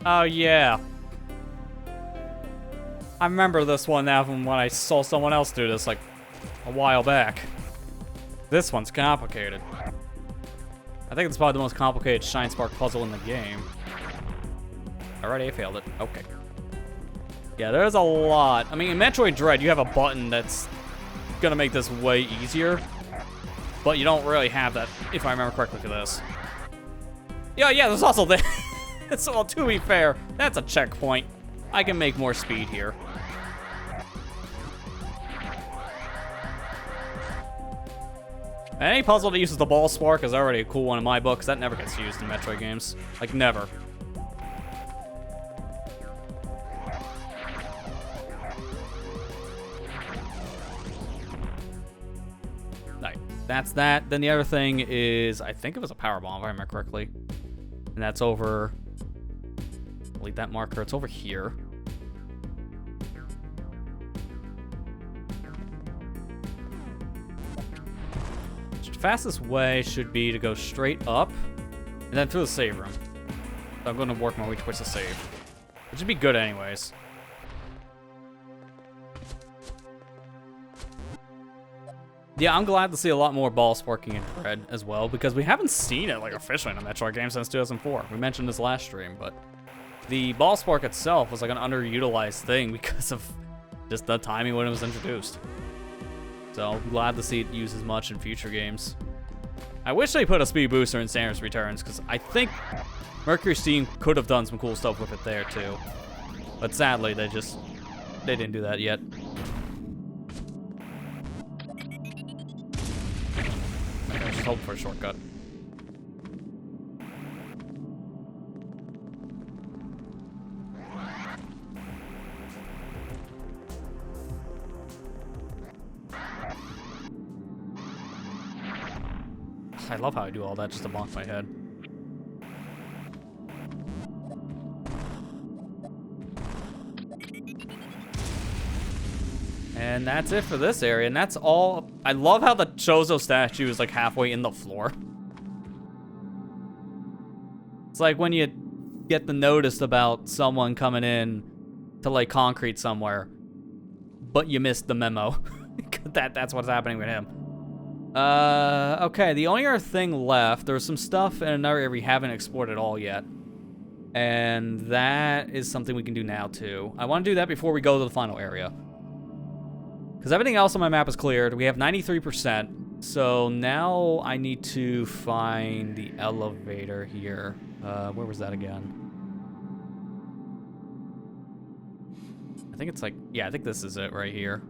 Oh, yeah. I remember this one now from when I saw someone else do this, like, a while back. This one's complicated. I think it's probably the most complicated Shine Spark puzzle in the game. Alrighty, I failed it. Okay. Yeah, there's a lot. I mean, in Metroid Dread, you have a button that's gonna make this way easier. But you don't really have that, if I remember correctly, for this. Yeah, there's also this. So, to be fair, that's a checkpoint. I can make more speed here. And any puzzle that uses the ball spark is already a cool one in my book, because that never gets used in Metroid games. Like, never. Right. That's that. Then the other thing is, I think it was a power bomb, if I remember correctly. And that's over... delete that marker. It's over here. The fastest way should be to go straight up and then through the save room. So I'm going to work my way towards the save, which would be good anyways. Yeah, I'm glad to see a lot more ball sparking in Dread as well, because we haven't seen it like officially in a Metroid game since 2004. We mentioned this last stream, but the ball spark itself was like an underutilized thing because of just the timing when it was introduced. So I'm glad to see it used as much in future games. I wish they put a speed booster in Samus Returns, because I think Mercury Steam could have done some cool stuff with it there too. But sadly, they didn't do that yet. Okay, just hope for a shortcut. I love how I do all that just to bonk my head. And that's it for this area, and that's all. I love how the Chozo statue is like halfway in the floor. It's like when you get the notice about someone coming in to lay concrete somewhere, but you missed the memo. That's what's happening with him. Okay, the only other thing left, there's some stuff in another area we haven't explored at all yet. And that is something we can do now, too. I want to do that before we go to the final area. Because everything else on my map is cleared. We have 93%. So now I need to find the elevator here. Where was that again? I think it's like, yeah, I think this is it right here.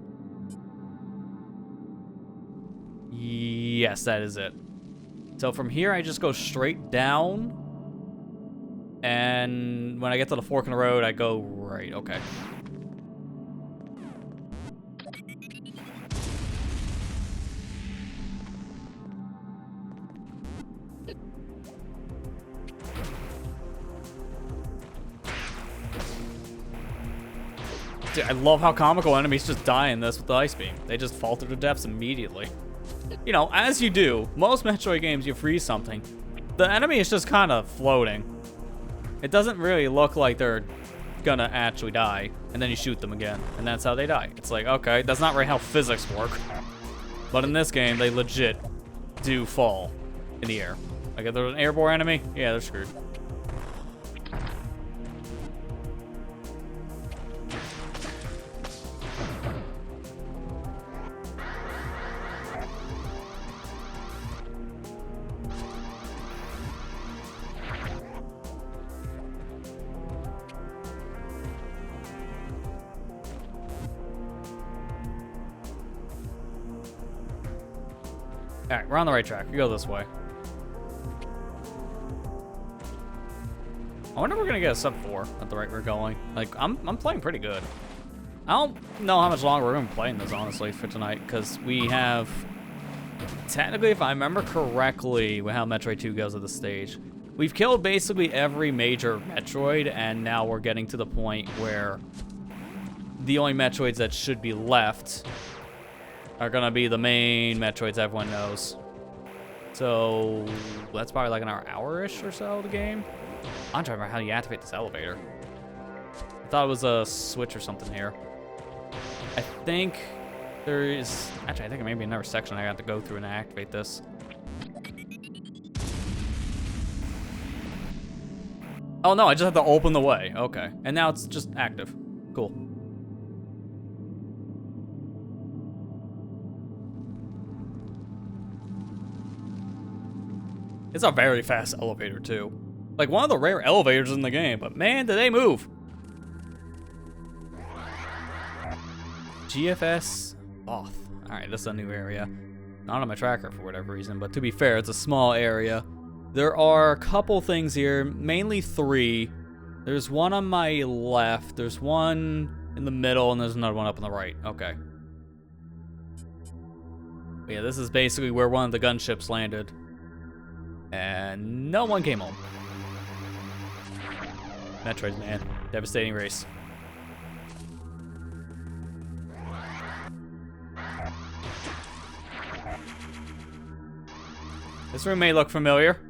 Yes, that is it. So from here, I just go straight down. And when I get to the fork in the road, I go right. Okay. Dude, I love how comical enemies just die in this with the ice beam. They just fall through the depths immediately. You know, as you do, most Metroid games, you freeze something. The enemy is just kind of floating. It doesn't really look like they're gonna actually die, and then you shoot them again, and that's how they die. It's like, okay, that's not really how physics work. But in this game, they legit do fall in the air. Like if there's an airborne enemy, yeah, they're screwed. Alright, we're on the right track. We go this way. I wonder if we're gonna get a sub 4 at the rate we're going. Like, I'm playing pretty good. I don't know how much longer we're gonna be playing this, honestly, for tonight, because we have... Technically, if I remember correctly, with how Metroid 2 goes at this stage, we've killed basically every major Metroid, and now we're getting to the point where the only Metroids that should be left are gonna be the main Metroids everyone knows. So that's probably like an hour-ish or so of the game. I'm trying to remember how you activate this elevator. I thought it was a switch or something here. I think There is... Actually, I think it may be another section I got to go through and activate this. Oh no, I just have to open the way. Okay. And now it's just active. Cool. It's a very fast elevator, too. Like, one of the rare elevators in the game, but man, do they move. GFS off. Alright, this is a new area. Not on my tracker for whatever reason, but to be fair, it's a small area. There are a couple things here, mainly 3. There's one on my left, there's one in the middle, and there's another one up on the right. Okay. But yeah, this is basically where one of the gunships landed. And no one came home. Metroid, man. Devastating race. This room may look familiar.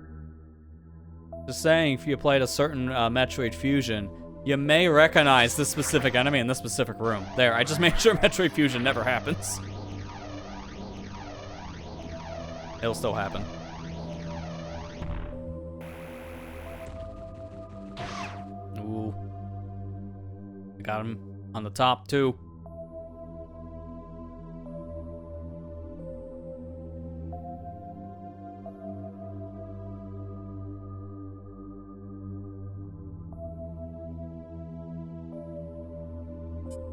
Just saying, if you played a certain Metroid Fusion, you may recognize this specific enemy in this specific room. There, I just made sure Metroid Fusion never happens. It'll still happen. Ooh. I got him on the top, too.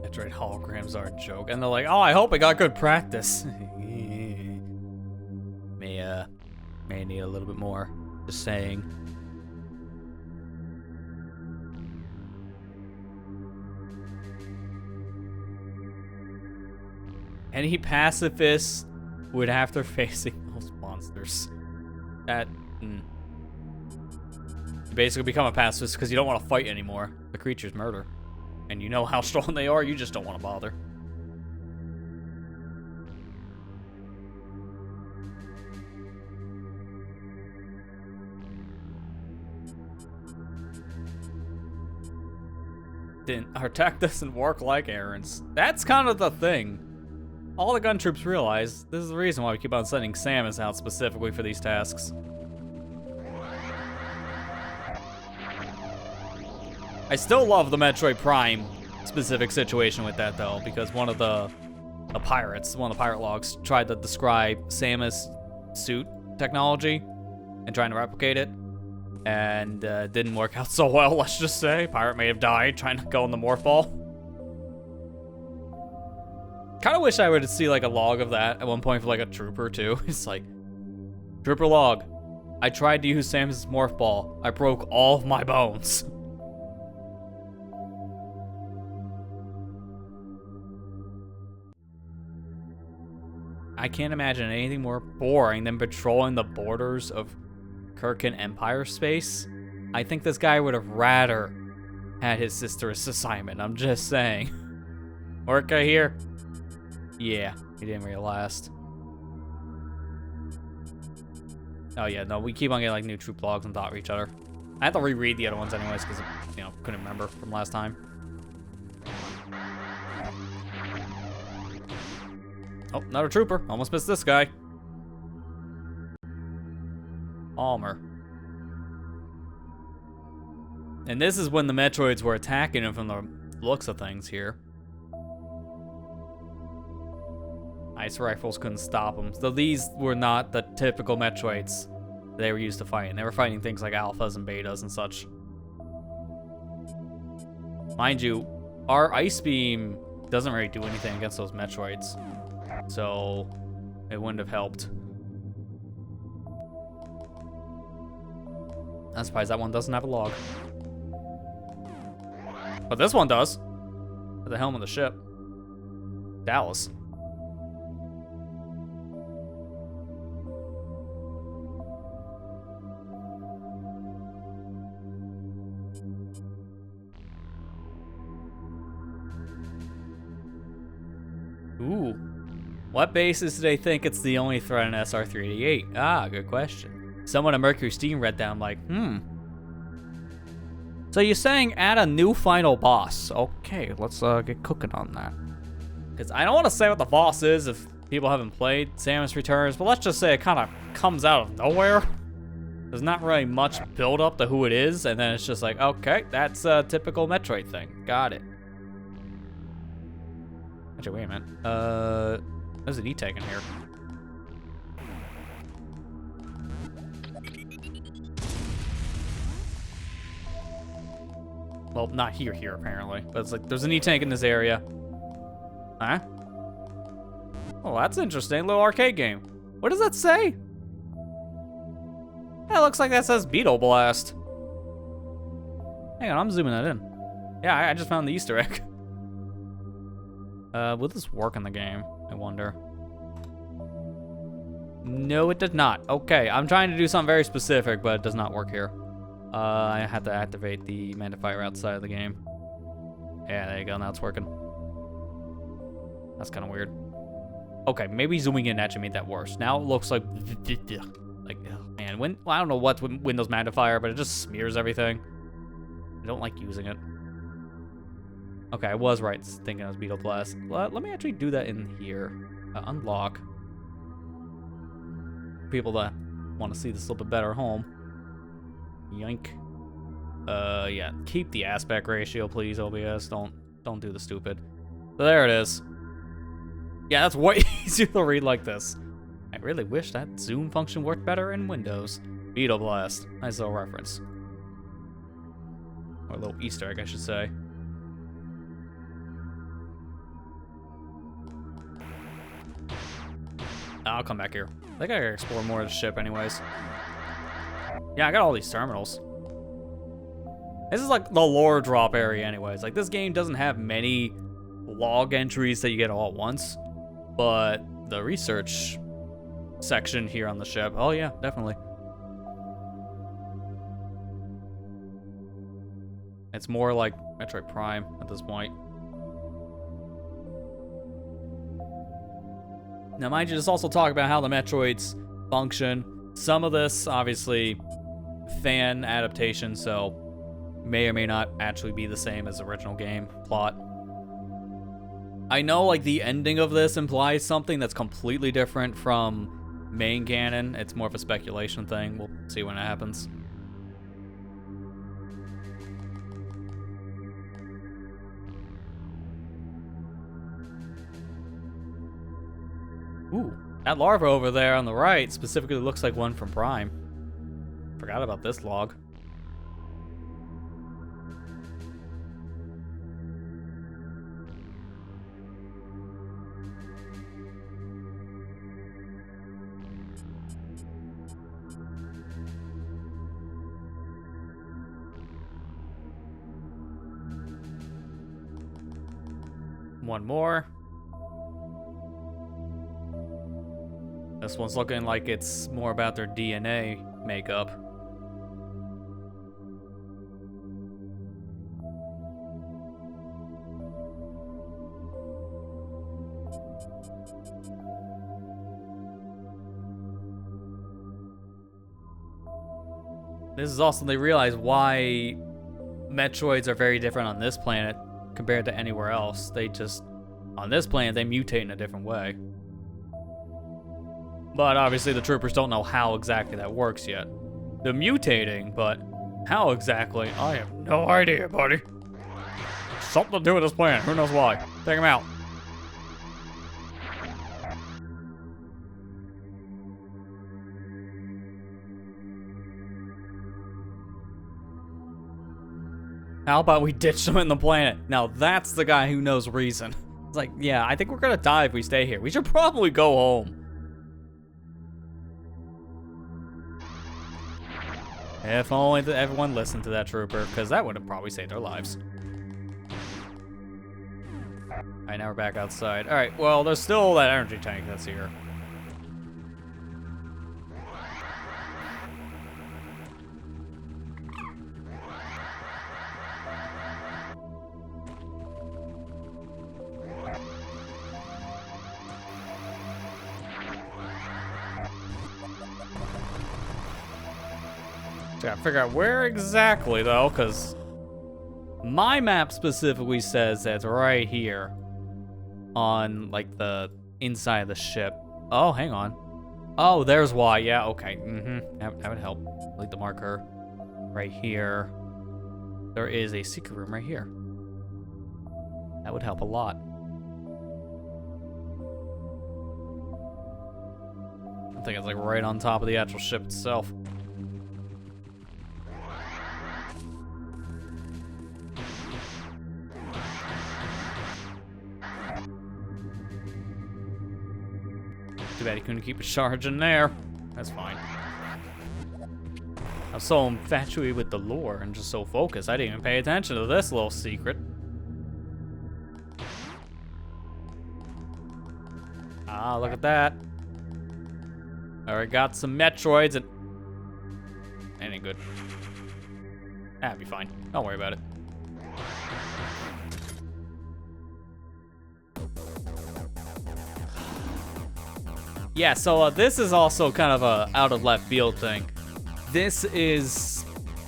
Metroid holograms are a joke. And they're like, oh, I hope I got good practice. May need a little bit more. Just saying. Any pacifist would after facing those monsters. That, You basically become a pacifist because you don't want to fight anymore. The creatures murder. And you know how strong they are, you just don't want to bother. Our tech doesn't work like Aaron's. That's kind of the thing. All the gun troops realize this is the reason why we keep on sending Samus out specifically for these tasks. I still love the Metroid Prime specific situation with that, though, because one of the pirates, one of the pirate logs, tried to describe Samus' suit technology and trying to replicate it, and didn't work out so well, let's just say. Pirate may have died trying to go in the morph ball. Kind of wish I would see like a log of that at one point for like a trooper too. It's like, trooper log, I tried to use Samus' morph ball. I broke all of my bones. I can't imagine anything more boring than patrolling the borders of Kirkin Empire space. I think this guy would have rather had his sister's assignment. I'm just saying. Orca here? Yeah, he didn't really last. Oh yeah, no, we keep on getting like new troop logs on top of each other. I have to reread the other ones anyways because, you know, couldn't remember from last time. Oh, another trooper. Almost missed this guy. Almer. And this is when the Metroids were attacking him from the looks of things here. Ice rifles couldn't stop them. So these were not the typical Metroids they were used to fighting. They were fighting things like alphas and betas and such. Mind you, our ice beam doesn't really do anything against those Metroids. So it wouldn't have helped. I'm surprised that one doesn't have a log. But this one does. At the helm of the ship. Dallas. Ooh. What basis do they think it's the only threat in SR388? Ah, good question. Someone at Mercury Steam read that. I'm like, So you're saying add a new final boss. Okay, let's get cooking on that. Because I don't want to say what the boss is if people haven't played Samus Returns, but let's just say it kind of comes out of nowhere. There's not really much build up to who it is, and then it's just like, okay, that's a typical Metroid thing. Got it. Actually, wait a minute. There's an E-Tag in here. Well, not here, apparently. But it's like, there's an E-Tank in this area. Huh? Oh, that's interesting. Little arcade game. What does that say? Yeah, it looks like that says Beetle Blast. Hang on, I'm zooming that in. Yeah, I just found the Easter egg. Will this work in the game? I wonder. No, it did not. Okay, I'm trying to do something very specific, but it does not work here. I had to activate the magnifier outside of the game. Yeah, there you go. Now it's working. That's kind of weird. Okay, maybe zooming in actually made that worse. Now it looks like, oh man, well, I don't know what's with Windows magnifier, but it just smears everything. I don't like using it. Okay, I was right thinking it was Beetle Blast. Let me actually do that in here. Unlock. People that want to see this a little bit better at home. Yoink. Yeah, keep the aspect ratio, please, OBS. Don't do the stupid. So there it is. Yeah, that's way easier to read like this. I really wish that zoom function worked better in Windows. Beetle Blast. Nice little reference. Or a little Easter egg, I should say. I'll come back here. I think I gotta explore more of the ship anyways. Yeah, I got all these terminals. This is like the lore drop area anyways. Like, this game doesn't have many log entries that you get all at once. But the research section here on the ship, oh yeah, definitely. It's more like Metroid Prime at this point. Now, mind you, just also talk about how the Metroids function. Some of this, obviously, fan adaptation, so may or may not actually be the same as the original game plot. I know, like, the ending of this implies something that's completely different from main canon. It's more of a speculation thing. We'll see when it happens. Ooh, that larva over there on the right specifically looks like one from Prime. Forgot about this log. One more. This one's looking like it's more about their DNA makeup. This is also, they realize why Metroids are very different on this planet compared to anywhere else. They just, on this planet, they mutate in a different way. But obviously the troopers don't know how exactly that works yet. They're mutating, but how exactly? I have no idea, buddy. Something to do with this planet, who knows why. Take him out. How about we ditch them in the planet? Now that's the guy who knows reason. It's like, yeah, I think we're gonna die if we stay here. We should probably go home. If only everyone listened to that trooper, because that would have probably saved their lives. Alright, now we're back outside. Alright, well, there's still that energy tank that's here. Gotta figure out where exactly, though, because my map specifically says that it's right here. on like the inside of the ship. Oh, hang on. Oh, there's why. Yeah, okay. That would help. Like the marker right here. There is a secret room right here. That would help a lot. I think it's like right on top of the actual ship itself. Too bad he couldn't keep a charge in there. That's fine. I was so infatuated with the lore and just so focused, I didn't even pay attention to this little secret. Ah, look at that. Alright, got some Metroids and... That ain't good. That'd be fine. Don't worry about it. Yeah, so this is also kind of a out of left field thing. This is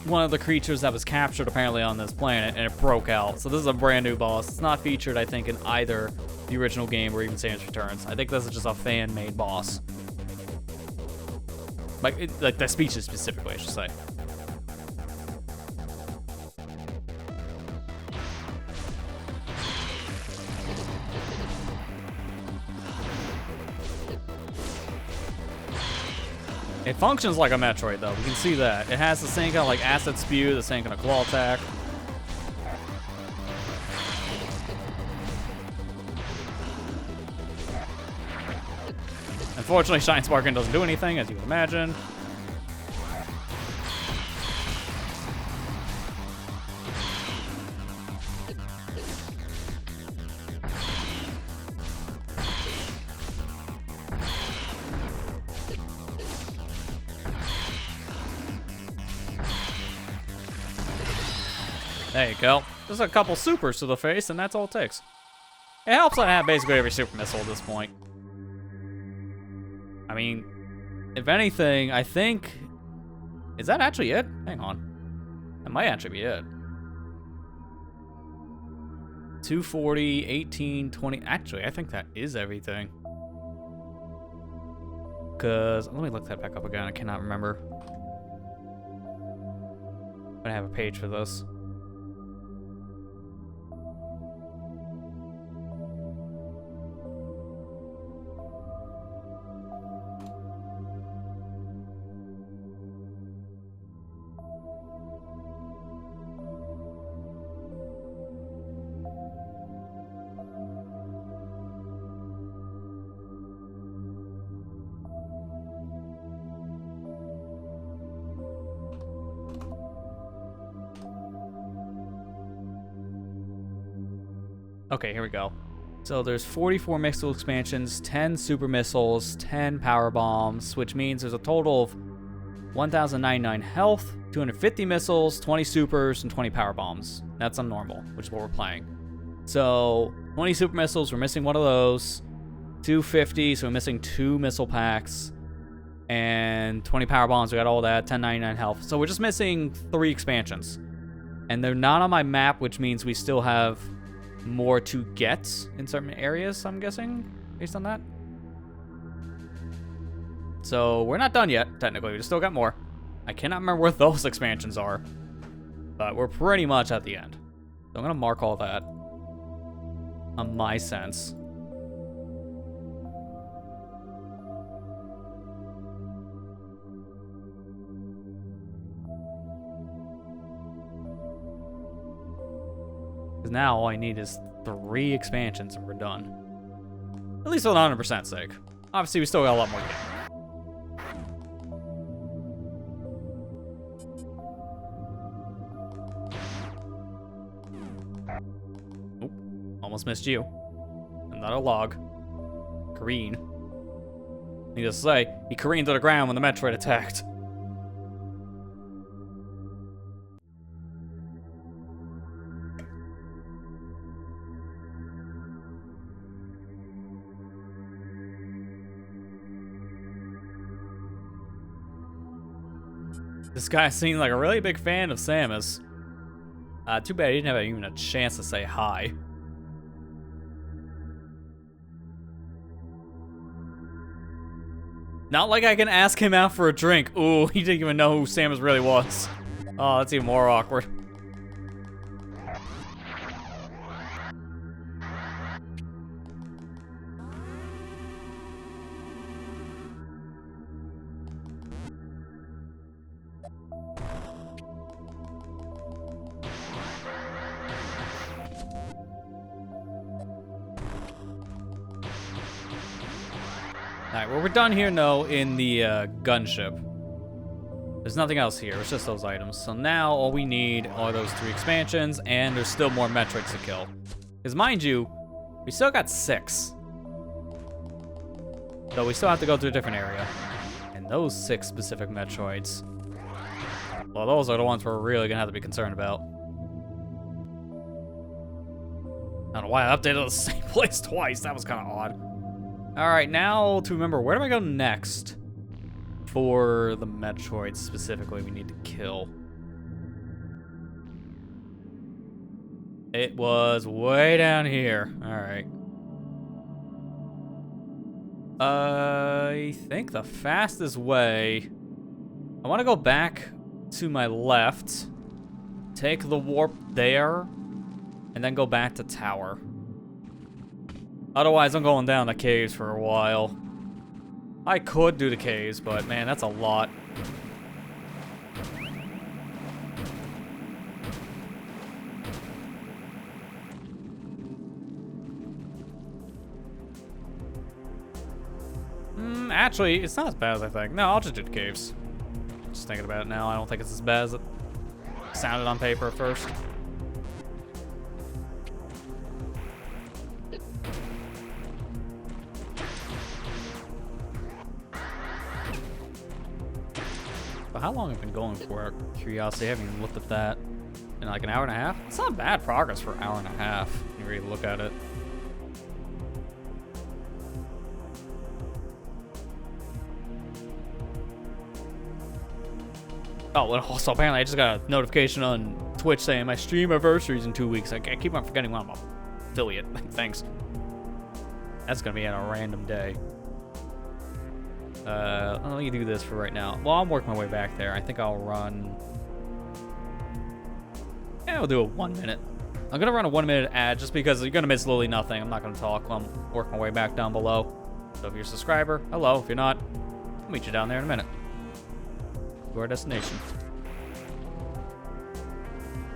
one of the creatures that was captured apparently on this planet and it broke out. So this is a brand new boss. It's not featured, I think, in either the original game or even Samus Returns. I think this is just a fan-made boss. Like the speeches specifically, I should say. It functions like a Metroid, though. We can see that. It has the same kind of like acid spew, the same kind of claw attack. Unfortunately, Shine Sparking doesn't do anything, as you would imagine. There you go. Just a couple supers to the face, and that's all it takes. It helps that I have basically every super missile at this point. I mean, if anything, I think... Is that actually it? Hang on. That might actually be it. 240, 18, 20... Actually, I think that is everything. Because... Let me look that back up again. I cannot remember. I have a page for this. Okay, here we go. So there's 44 missile expansions, 10 super missiles, 10 power bombs, which means there's a total of 1,099 health, 250 missiles, 20 supers, and 20 power bombs. That's on normal, which is what we're playing. So 20 super missiles, we're missing one of those. 250, so we're missing 2 missile packs. And 20 power bombs, we got all that, 1099 health. So we're just missing 3 expansions. And they're not on my map, which means we still have more to get in certain areas, I'm guessing, based on that. So we're not done yet, technically. We just still got more. I cannot remember where those expansions are, but we're pretty much at the end. So I'm gonna mark all that on my sense. Because now all I need is 3 expansions and we're done. At least for the 100% sake. Obviously, we still got a lot more to get. Oop, almost missed you. Another log. Green. Needless to say, he careened to the ground when the Metroid attacked. This guy seemed like a really big fan of Samus. Too bad he didn't have even a chance to say hi. Not like I can ask him out for a drink. Ooh, he didn't even know who Samus really was. Oh, that's even more awkward. Alright, well, we're done here, no, in the gunship. There's nothing else here. It's just those items. So now all we need are those 3 expansions, and there's still more Metroids to kill. Because mind you, we still got 6. So we still have to go through a different area. And those 6 specific Metroids, well, those are the ones we're really going to have to be concerned about. I don't know why I updated the same place twice. That was kind of odd. Alright, now to remember, where do I go next for the Metroids specifically we need to kill? It was way down here. Alright. I think the fastest way... I want to go back to my left, take the warp there, and then go back to tower. Otherwise, I'm going down the caves for a while. I could do the caves, but man, that's a lot. Actually, it's not as bad as I think. No, I'll just do the caves. Just thinking about it now, I don't think it's as bad as it sounded on paper at first. But how long have I been going for? Curiosity, I haven't even looked at that. In like an hour and a half? It's not bad progress for an hour and a half, when you really look at it. Oh, and also apparently I just got a notification on Twitch saying my stream anniversary is in 2 weeks. I keep on forgetting when I'm an affiliate. Thanks. That's gonna be on a random day. Let me do this for right now. Well, I'll work my way back there. I think I'll run... Yeah, I'll do a 1 minute. I'm gonna run a 1 minute ad just because you're gonna miss literally nothing. I'm not gonna talk while I'm working my way back down below. So if you're a subscriber, hello. If you're not, I'll meet you down there in a minute. To our destination.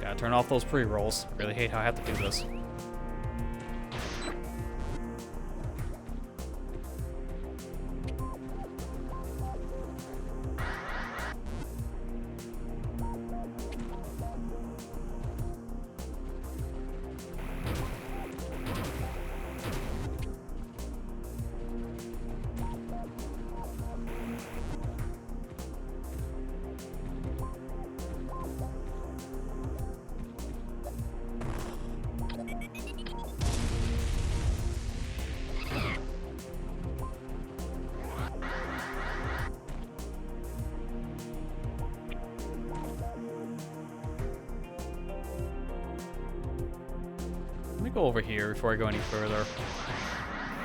Gotta turn off those pre-rolls. Really hate how I have to do this. Let me go over here before I go any further.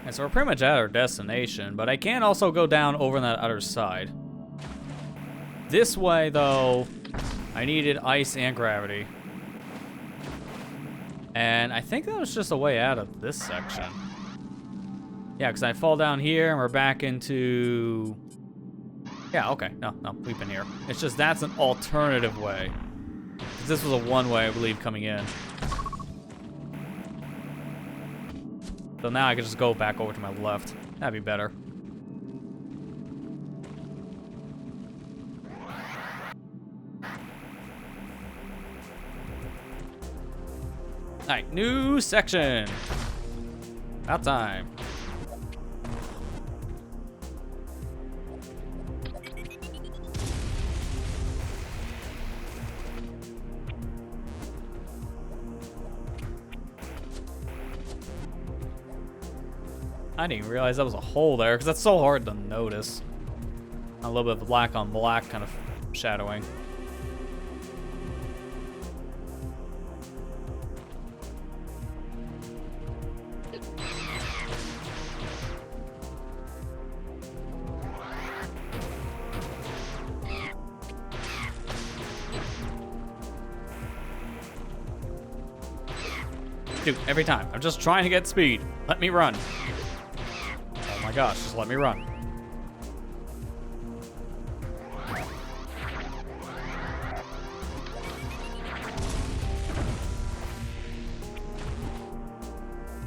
And so we're pretty much at our destination, but I can also go down over on that other side. This way, though, I needed ice and gravity. And I think that was just a way out of this section. Yeah, because I fall down here and we're back into... Yeah, okay. No, we've been here. It's just that's an alternative way. This was a one-way, I believe, coming in. So now I can just go back over to my left. That'd be better. Alright, new section. About time. I didn't even realize that was a hole there, because that's so hard to notice. A little bit of black on black kind of shadowing. Dude, every time. I'm just trying to get speed. Let me run. Oh my gosh, just let me run.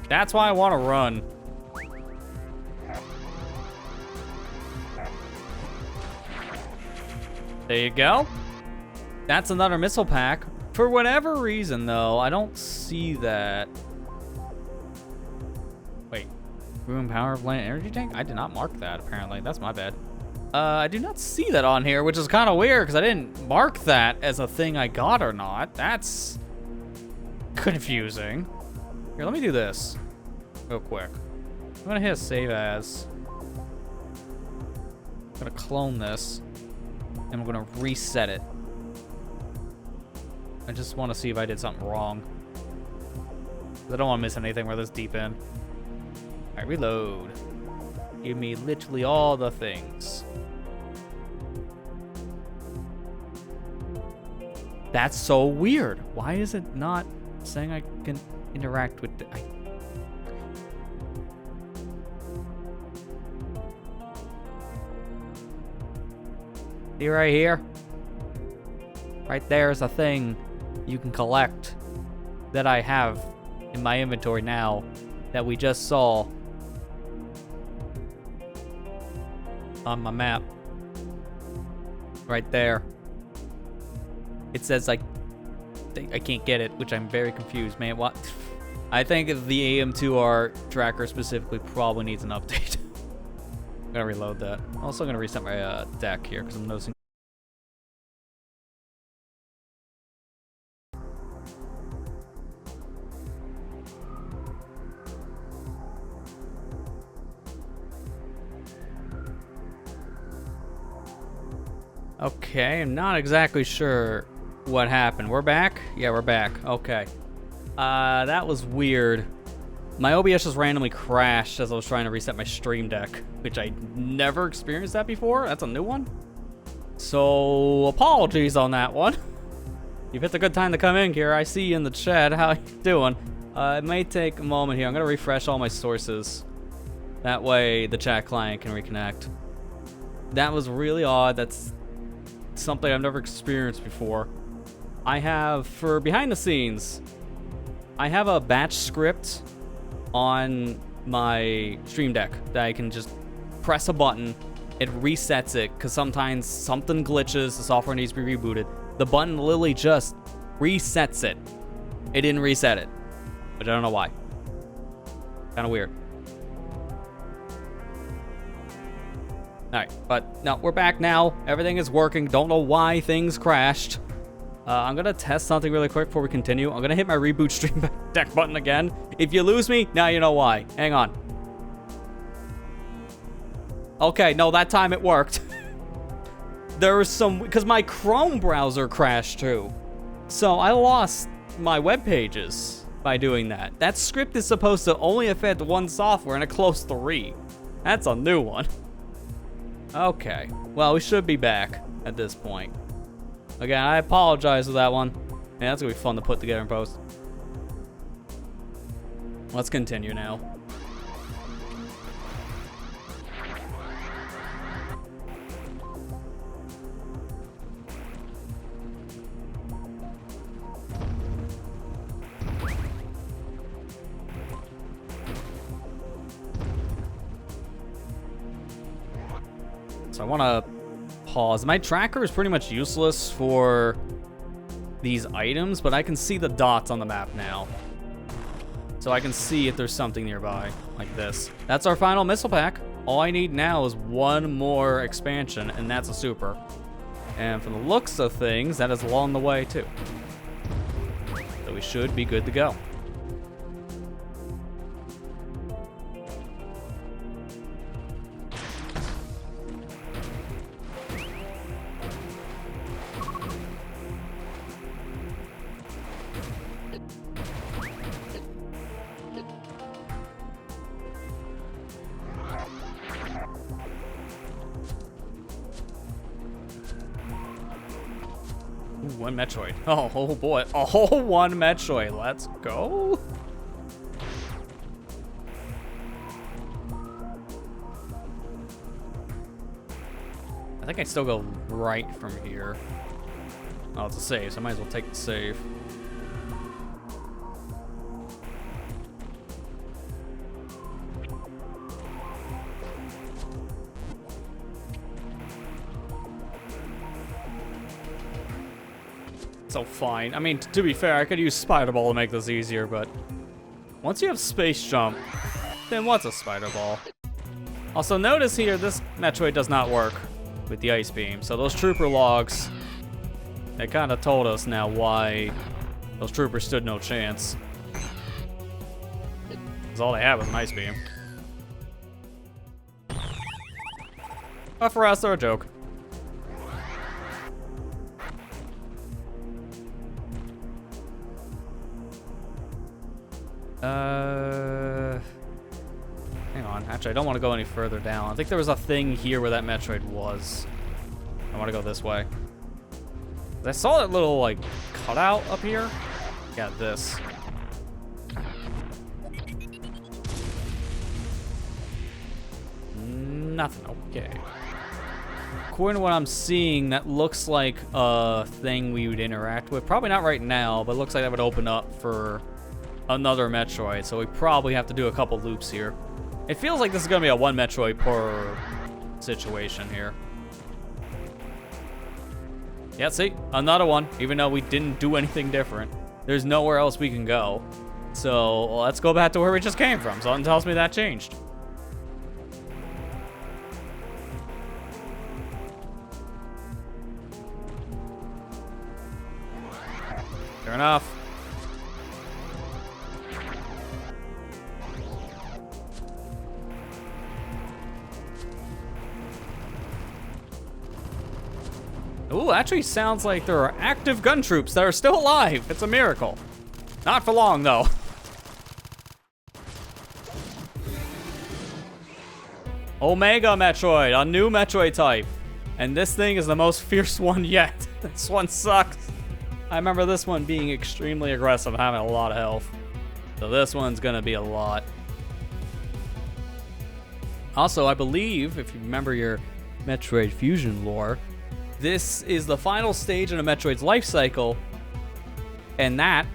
That's why I want to run. There you go. That's another missile pack. For whatever reason, though, I don't see that. Wait. Room power plant energy tank? I did not mark that, apparently. That's my bad. I do not see that on here, which is kind of weird, because I didn't mark that as a thing I got or not. That's confusing. Here, let me do this real quick. I'm going to hit save as. I'm going to clone this, and I'm going to reset it. I just want to see if I did something wrong. I don't want to miss anything where this deep in. All right, reload. Give me literally all the things. That's so weird. Why is it not saying I can interact with the... See right here? Right there is a thing you can collect that I have in my inventory now that we just saw on my map. Right there. It says like I can't get it, which I'm very confused, man. What? I think the AM2R tracker specifically probably needs an update. I'm gonna reload that. Also gonna reset my deck here because I'm noticing. Okay, I'm not exactly sure what happened. We're back? Yeah, we're back. Okay. That was weird. My OBS just randomly crashed as I was trying to reset my stream deck, which I never experienced that before. That's a new one. So, apologies on that one. You've hit a good time to come in here. I see you in the chat. How you doing? It may take a moment here. I'm going to refresh all my sources. That way the chat client can reconnect. That was really odd. That's something I've never experienced before. I have, for behind the scenes, I have a batch script on my stream deck that I can just press a button, it resets it, because sometimes something glitches, the software needs to be rebooted. The button literally just resets it. It didn't reset it, but I don't know why. Kind of weird. Alright, but no, we're back now. Everything is working. Don't know why things crashed. I'm going to test something really quick before we continue. I'm going to hit my reboot stream deck button again. If you lose me, now you know why. Hang on. Okay, no, that time it worked. There was some... because my Chrome browser crashed too. So I lost my web pages by doing that. That script is supposed to only affect one software and it closed 3. That's a new one. Okay, well, we should be back at this point. Again, I apologize for that one. Yeah, that's gonna be fun to put together in post. Let's continue now. So I want to pause. My tracker is pretty much useless for these items, but I can see the dots on the map now. So I can see if there's something nearby, like this. That's our final missile pack. All I need now is one more expansion, and that's a super. And from the looks of things, that is along the way, too. So we should be good to go. One Metroid. Oh boy. Oh, one Metroid. Let's go. think I still go right from here. Oh, it's a save, so I might as well take the save. So fine. I mean, to be fair, I could use Spider Ball to make this easier, but once you have Space Jump, then what's a Spider Ball? Also, notice here, this Metroid does not work with the Ice Beam. So those Trooper logs, they kind of told us now why those Troopers stood no chance. Because all they had was an Ice Beam. But for us, they're a joke. Hang on. Actually, I don't want to go any further down. I think there was a thing here where that Metroid was. I want to go this way. I saw that little, like, cutout up here. Yeah, this. Nothing. Okay. According to what I'm seeing, that looks like a thing we would interact with. Probably not right now, but it looks like that would open up for another Metroid, so we probably have to do a couple loops here. It feels like this is gonna be a one Metroid per situation here. Yeah, see? Another one, even though we didn't do anything different. There's nowhere else we can go. So let's go back to where we just came from. Something tells me that changed. Fair enough. Ooh, actually sounds like there are active gun troops that are still alive. It's a miracle. Not for long, though. Omega Metroid, a new Metroid type. And this thing is the most fierce one yet. This one sucks. I remember this one being extremely aggressive and having a lot of health. So this one's gonna be a lot. Also, I believe, if you remember your Metroid Fusion lore, this is the final stage in a Metroid's life cycle, and that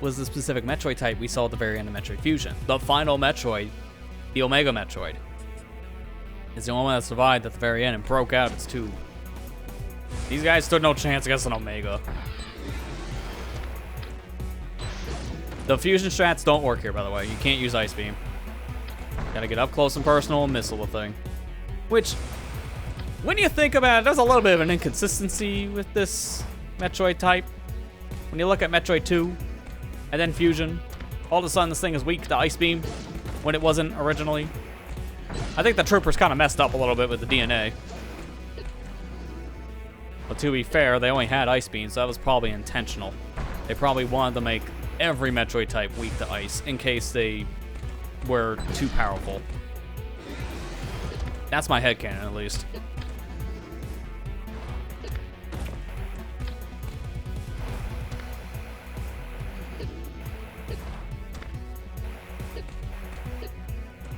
was the specific Metroid type we saw at the very end of Metroid Fusion. The final Metroid, the Omega Metroid, is the only one that survived at the very end and broke out its tube. These guys stood no chance against an Omega. The fusion strats don't work here, by the way. You can't use Ice Beam. Gotta get up close and personal and missile the thing. Which, when you think about it, there's a little bit of an inconsistency with this Metroid type. When you look at Metroid 2 and then Fusion, all of a sudden this thing is weak to Ice Beam when it wasn't originally. I think the Troopers kind of messed up a little bit with the DNA. But to be fair, they only had Ice Beam, so that was probably intentional. They probably wanted to make every Metroid type weak to Ice in case they were too powerful. That's my headcanon, at least.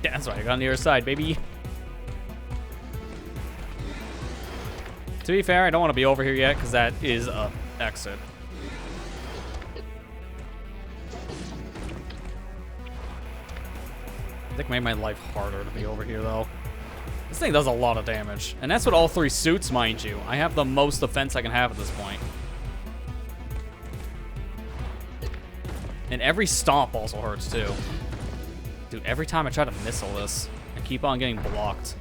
Yeah, that's right, I got on the other side, baby. To be fair, I don't want to be over here yet, because that is a exit. I think it made my life harder to be over here, though. This thing does a lot of damage. And that's with all three suits, mind you. I have the most defense I can have at this point. And every stomp also hurts, too. Dude, every time I try to missile this, I keep on getting blocked.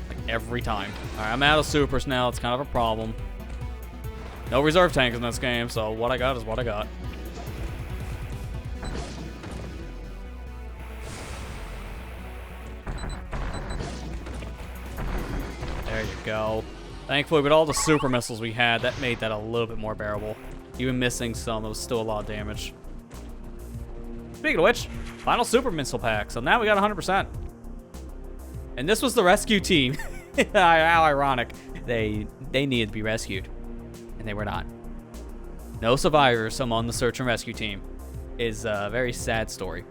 Like, every time. Alright, I'm out of supers now. It's kind of a problem. No reserve tanks in this game, so what I got is what I got. There you go. Thankfully, with all the super missiles we had, that made that a little bit more bearable. Even missing some, it was still a lot of damage. Speaking of which, final super missile pack. So now we got 100%. And this was the rescue team. How ironic. They needed to be rescued. And they were not. No survivors among the search and rescue team. Is a very sad story.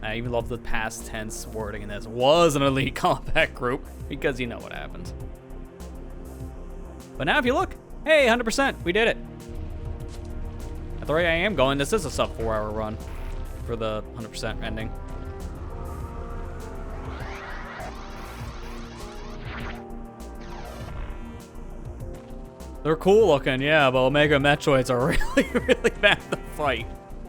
I even love the past tense wording in this. Was an elite combat group, because you know what happens. But now if you look, hey, 100%, we did it. At the rate I am going, this is a sub 4-hour run for the 100% ending. They're cool looking, yeah, but Omega Metroids are really, really bad to fight.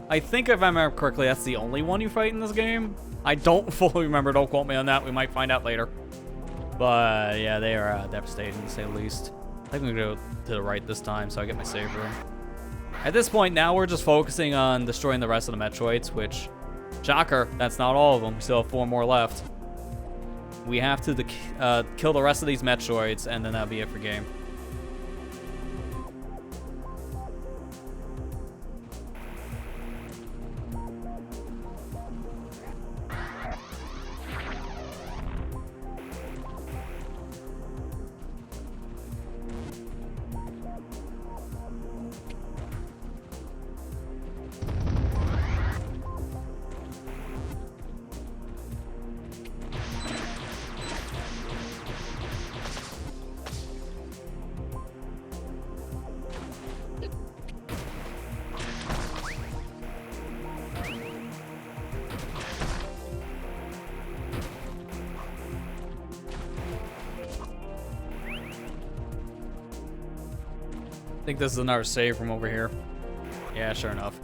I think if I remember correctly, that's the only one you fight in this game. I don't fully remember, don't quote me on that, we might find out later. But yeah, they are devastating to say the least. I think we can go to the right this time so I get my save room. At this point now, we're just focusing on destroying the rest of the Metroids, which, shocker, that's not all of them. We still have 4 more left. We have to kill the rest of these Metroids, and then that'll be it for game. I think this is another save from over here. Yeah, sure enough.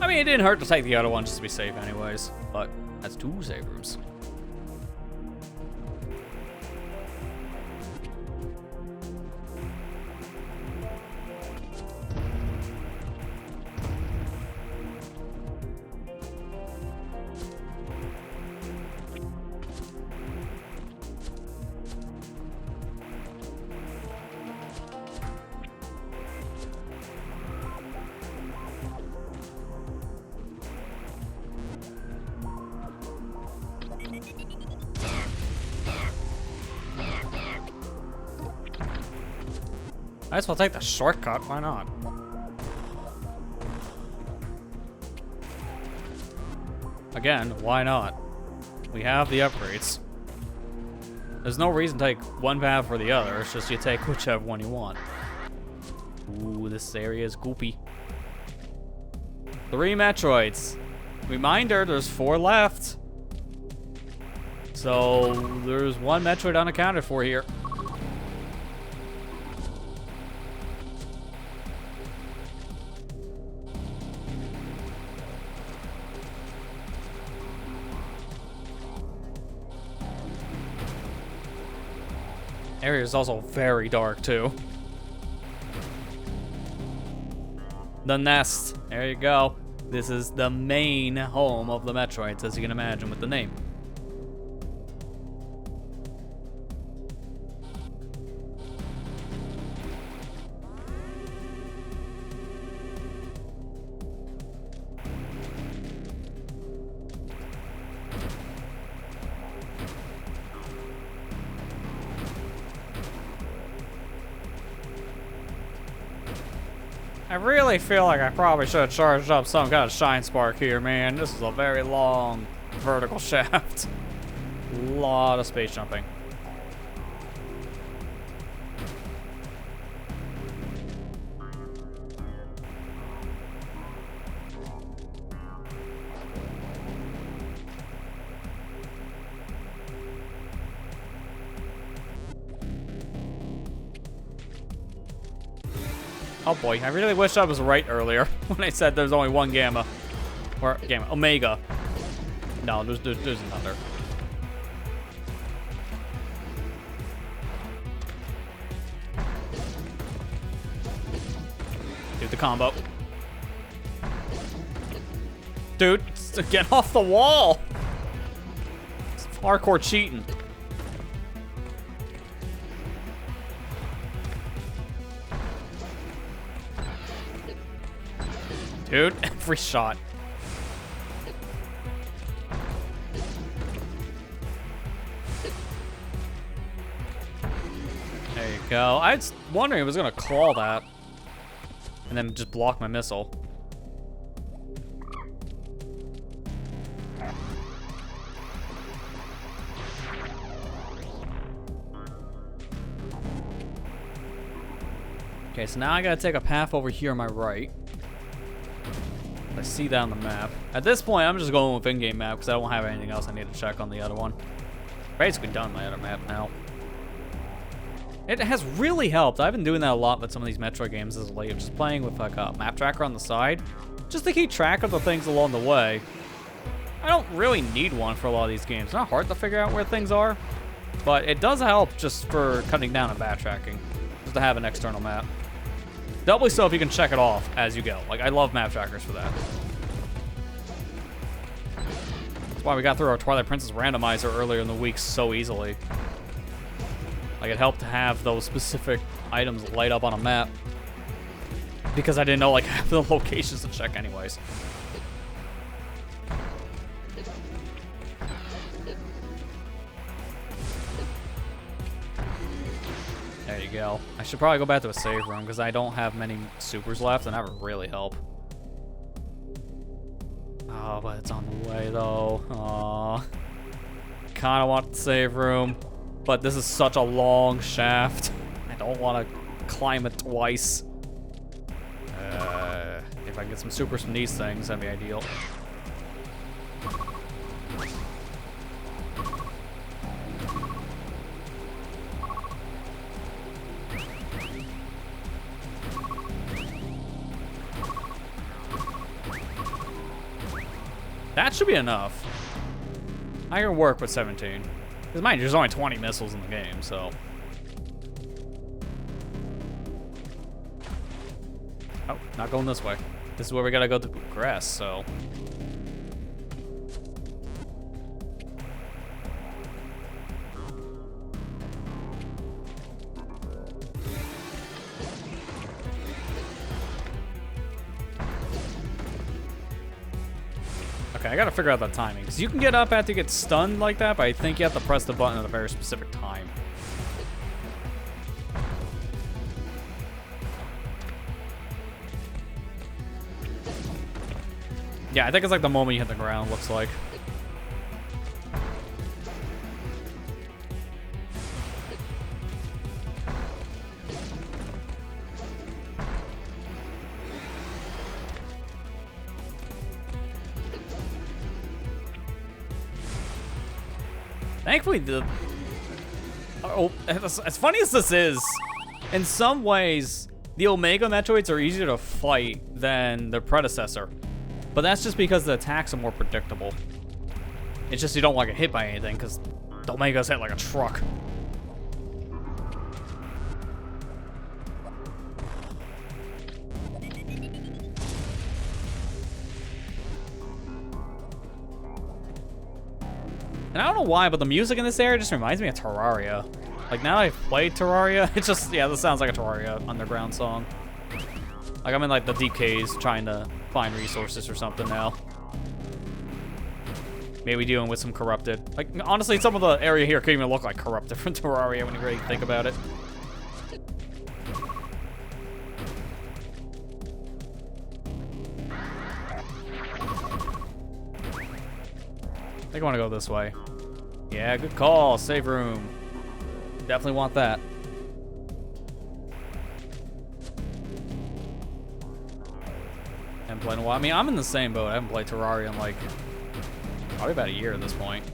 I mean, it didn't hurt to take the other one just to be safe anyways, but that's 2 save rooms. I guess I'll take the shortcut, why not? Again, why not? We have the upgrades. There's no reason to take one path or the other, it's just you take whichever one you want. Ooh, this area is goopy. 3 Metroids. Reminder, there's 4 left. So, there's 1 Metroid unaccounted for here. Area is also very dark too. The nest. There you go. This is the main home of the Metroids, as you can imagine with the name. I really feel like I probably should have charged up some kind of shine spark here, man. This is a very long vertical shaft. A lot of space jumping. Oh boy, I really wish I was right earlier when I said there's only 1 Gamma. Or Gamma, Omega. No, there's another. Do the combo. Dude, get off the wall! It's hardcore cheating. Dude, every shot. There you go. I was wondering if it was gonna claw that. And then just block my missile. Okay, so now I gotta take a path over here on my right. I see that on the map. At this point, I'm just going with in-game map because I don't have anything else I need to check on the other one. Basically done my other map now. It has really helped. I've been doing that a lot with some of these Metroid games as of late. Just playing with like a map tracker on the side, just to keep track of the things along the way. I don't really need one for a lot of these games. It's not hard to figure out where things are, but it does help just for cutting down on backtracking, just to have an external map. Doubly so if you can check it off as you go. Like, I love map trackers for that. That's why we got through our Twilight Princess randomizer earlier in the week so easily. Like, it helped to have those specific items light up on a map, because I didn't know, like, half the locations to check anyways. There you go. I should probably go back to a save room because I don't have many supers left, and that would really help. Oh, but it's on the way though. Aw. Kind of want the save room, but this is such a long shaft. I don't want to climb it twice. If I can get some supers from these things, that'd be ideal. That should be enough. I can work with 17. Because mind you, there's only 20 missiles in the game, so. Oh, not going this way. This is where we gotta go to progress, so. Okay, I gotta figure out that timing. Because you can get up after you get stunned like that, but I think you have to press the button at a very specific time. Yeah, I think it's like the moment you hit the ground, looks like. Thankfully, as funny as this is, in some ways, the Omega Metroids are easier to fight than their predecessor. But that's just because the attacks are more predictable. It's just you don't want to get hit by anything, because the Omegas hit like a truck. And I don't know why, but the music in this area just reminds me of Terraria. Like, now that I've played Terraria, it's just, yeah, this sounds like a Terraria underground song. Like, I'm in, like, the deep caves trying to find resources or something now. Maybe dealing with some corrupted. Like, honestly, some of the area here could even look like corrupted from Terraria when you really think about it. I think I want to go this way. Yeah, good call. Save room. Definitely want that. Haven't played in a while. I mean, I'm in the same boat. I haven't played Terraria in like probably about a year at this point.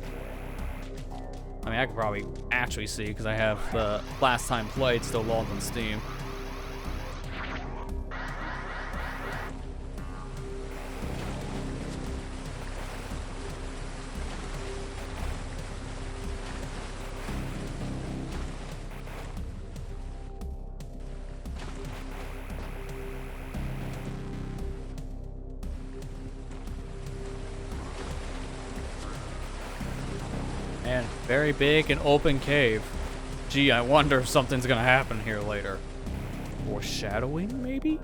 I mean, I could probably actually see because I have the last time played still logged on Steam. Man, very big and open cave. Gee, I wonder if something's gonna happen here later. Foreshadowing, maybe?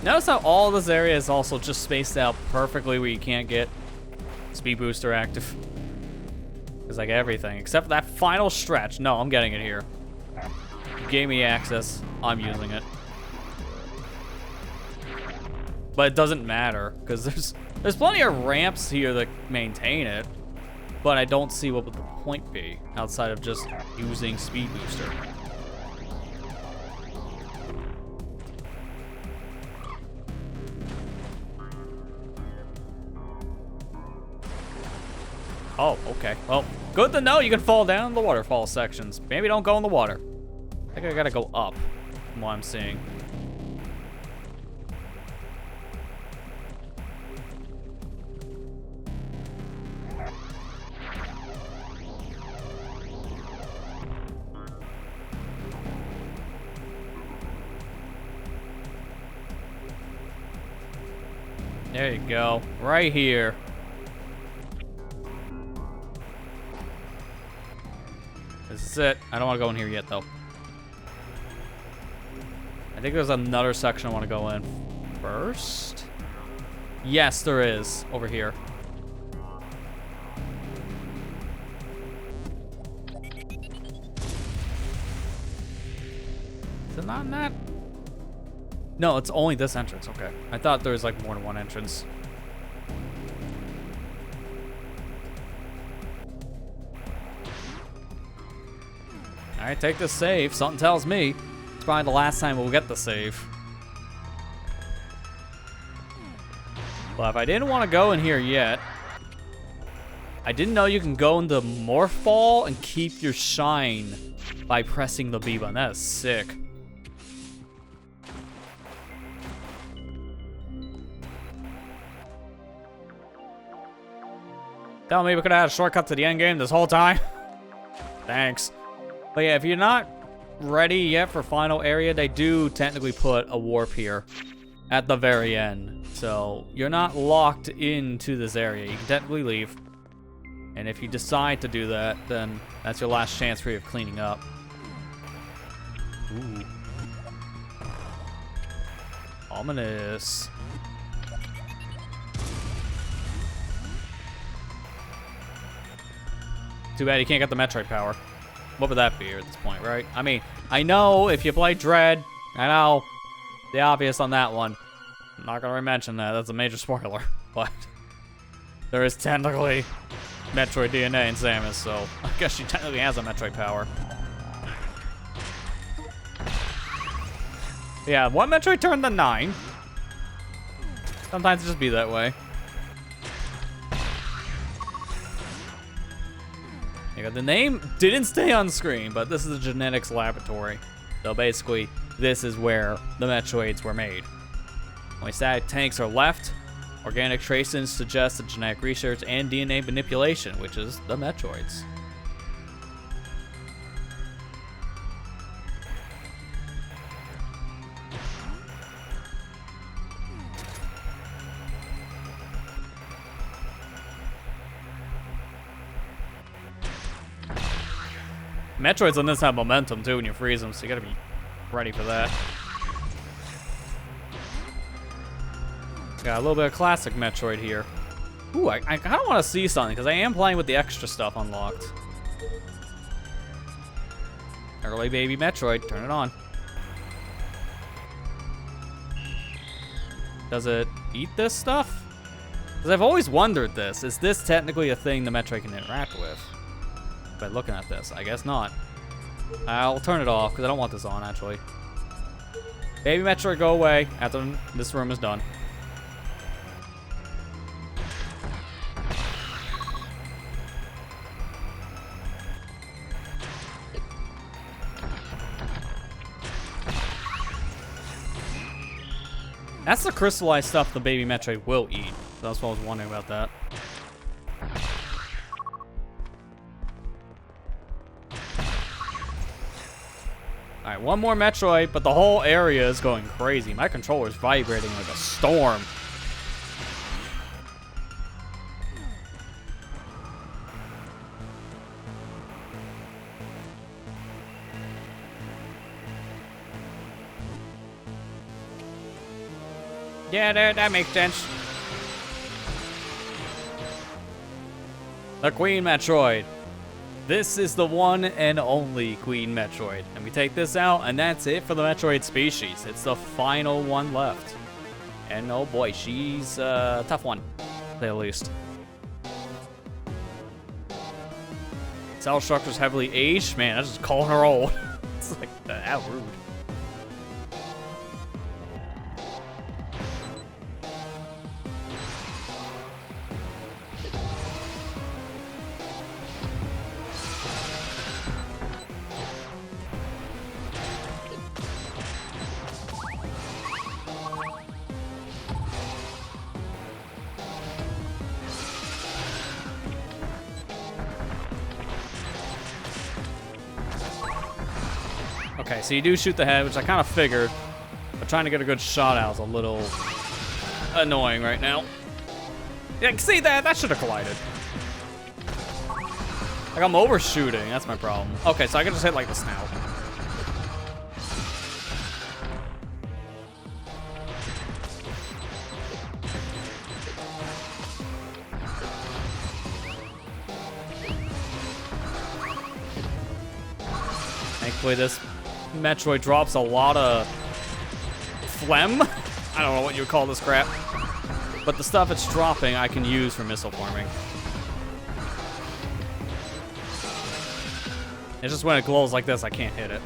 Notice how all this area is also just spaced out perfectly where you can't get speed booster active. It's like everything, except for that final stretch. No, I'm getting it here. You gave me access. I'm using it. But it doesn't matter, because there's plenty of ramps here that maintain it. But I don't see what would the point be, outside of just using speed booster. Oh, okay. Well, good to know you can fall down the waterfall sections. Maybe don't go in the water. I think I gotta go up, from what I'm seeing. There you go. Right here. This is it. I don't want to go in here yet, though. I think there's another section I want to go in first. Yes, there is. Over here. Is it not in that? No, it's only this entrance. Okay. I thought there was like more than one entrance. Alright, take this save. Something tells me it's probably the last time we'll get the save. But if I didn't want to go in here yet, I didn't know you can go into Morph Ball and keep your shine by pressing the B button. That is sick. Tell me we could have had a shortcut to the end game this whole time. Thanks. But yeah, if you're not ready yet for final area, they do technically put a warp here at the very end. So you're not locked into this area. You can technically leave. And if you decide to do that, then that's your last chance for you of cleaning up. Ooh. Ominous. Too bad you can't get the Metroid power. What would that be at this point, right? I mean, I know if you play Dread, I know the obvious on that one. I'm not gonna mention that, that's a major spoiler. But there is technically Metroid DNA in Samus, so I guess she technically has a Metroid power. Yeah, one Metroid turned to 9. Sometimes it just be that way. Yeah, the name didn't stay on screen, but this is a genetics laboratory. So basically, this is where the Metroids were made. Only static tanks are left. Organic tracings suggest the genetic research and DNA manipulation, which is the Metroids. Metroids on this have momentum too when you freeze them, so you gotta be ready for that. Got a little bit of classic Metroid here. Ooh, I kind of want to see something, because I am playing with the extra stuff unlocked. Early baby Metroid, turn it on. Does it eat this stuff? Because I've always wondered this. Is this technically a thing the Metroid can interact with? By looking at this, I guess not. I'll turn it off, because I don't want this on, actually. Baby Metroid, go away after this room is done. That's the crystallized stuff the baby Metroid will eat. That's what I was wondering about that. Alright, one more Metroid, but the whole area is going crazy. My controller's vibrating like a storm. Yeah, that makes sense. The Queen Metroid. This is the one and only Queen Metroid. And we take this out, and that's it for the Metroid species. It's the final one left. And oh boy, she's a tough one, to say the least. Cell structure's heavily aged. Man, that's just calling her old. It's like, how rude. Okay, so you do shoot the head, which I kind of figured, but trying to get a good shot out is a little annoying right now. Yeah, see that? That should have collided. Like, I'm overshooting. That's my problem. Okay, so I can just hit, like, the snout. Thankfully, this Metroid drops a lot of phlegm. I don't know what you would call this crap. But the stuff it's dropping I can use for missile forming. It's just when it glows like this, I can't hit it.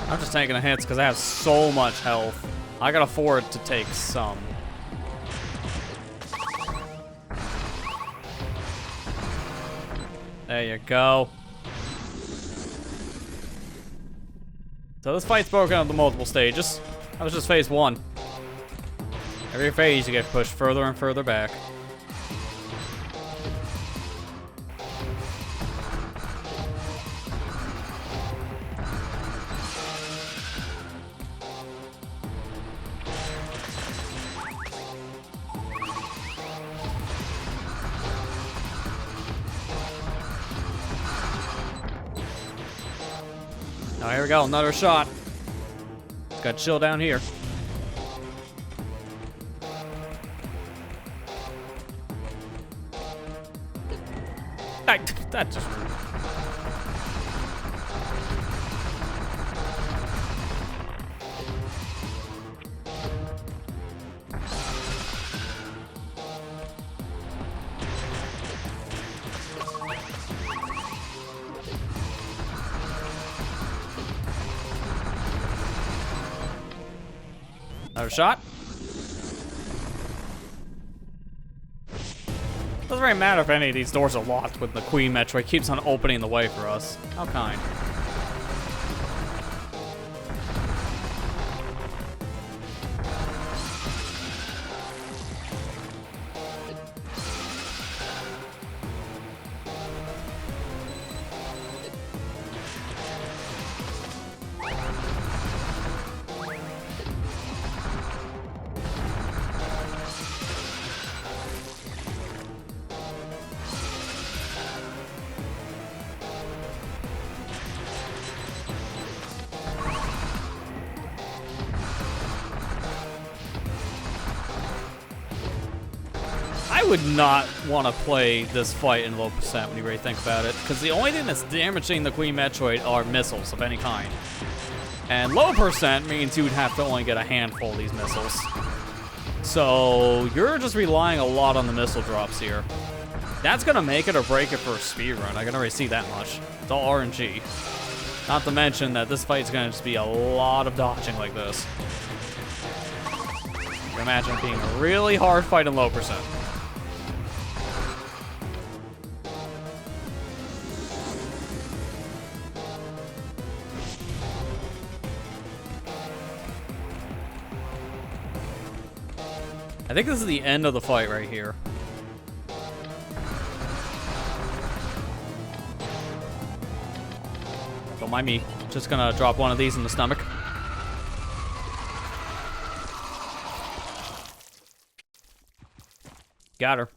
I'm just taking the hits because I have so much health. I can afford to take some. There you go. So this fight's broken up into multiple stages. That was just phase one. Every phase you get pushed further and further back. Oh, here we go, another shot. Got chill down here. That just rude. Another shot. Doesn't really matter if any of these doors are locked when the Queen Metroid keeps on opening the way for us. How kind. I would not want to play this fight in low percent when you really think about it, because the only thing that's damaging the Queen Metroid are missiles of any kind. And low percent means you would have to only get a handful of these missiles. So you're just relying a lot on the missile drops here. That's going to make it or break it for a speedrun. I can already see that much. It's all RNG. Not to mention that this fight's going to just be a lot of dodging like this. You can imagine it being a really hard fight in low percent. I think this is the end of the fight right here. Don't mind me. Just gonna drop one of these in the stomach. Got her.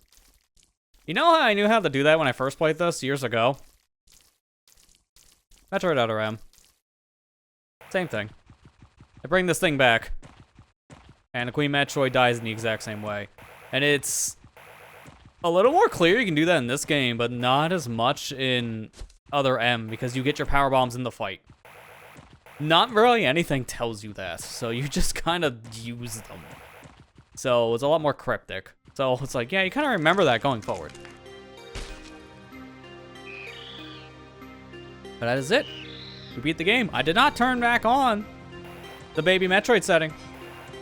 You know how I knew how to do that when I first played this years ago? Metroid Other M. Same thing. I bring this thing back. And the Queen Metroid dies in the exact same way. And it's a little more clear you can do that in this game, but not as much in Other M, because you get your power bombs in the fight. Not really anything tells you that, so you just kind of use them. So it's a lot more cryptic. So it's like, yeah, you kind of remember that going forward. But that is it. We beat the game. I did not turn back on the baby Metroid setting,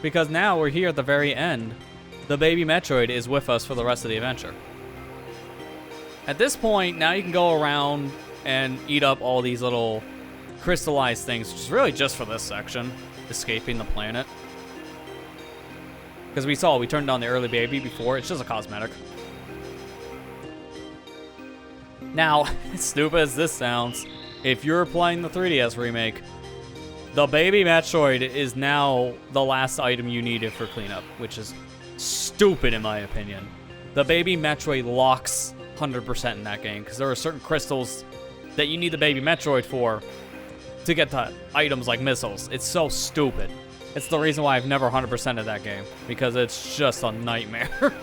because now we're here at the very end. The baby Metroid is with us for the rest of the adventure. At this point, now you can go around and eat up all these little crystallized things, which is really just for this section, escaping the planet. Because we turned on the early baby before. It's just a cosmetic. Now, as stupid as this sounds, if you're playing the 3DS remake, the baby Metroid is now the last item you needed for cleanup, which is stupid in my opinion. The baby Metroid locks 100% in that game, because there are certain crystals that you need the baby Metroid for to get to items like missiles. It's so stupid. It's the reason why I've never 100%ed that game, because it's just a nightmare.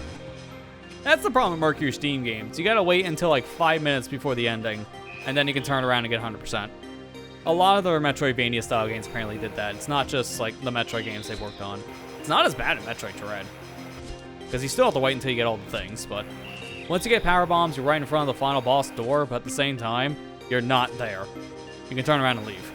That's the problem with Mercury Steam games. You gotta wait until like 5 minutes before the ending, and then you can turn around and get 100%. A lot of the Metroidvania style games apparently did that. It's not just like the Metroid games they've worked on. It's not as bad in Metroid Dread, because you still have to wait until you get all the things, but once you get power bombs, you're right in front of the final boss door, but at the same time, you're not there. You can turn around and leave.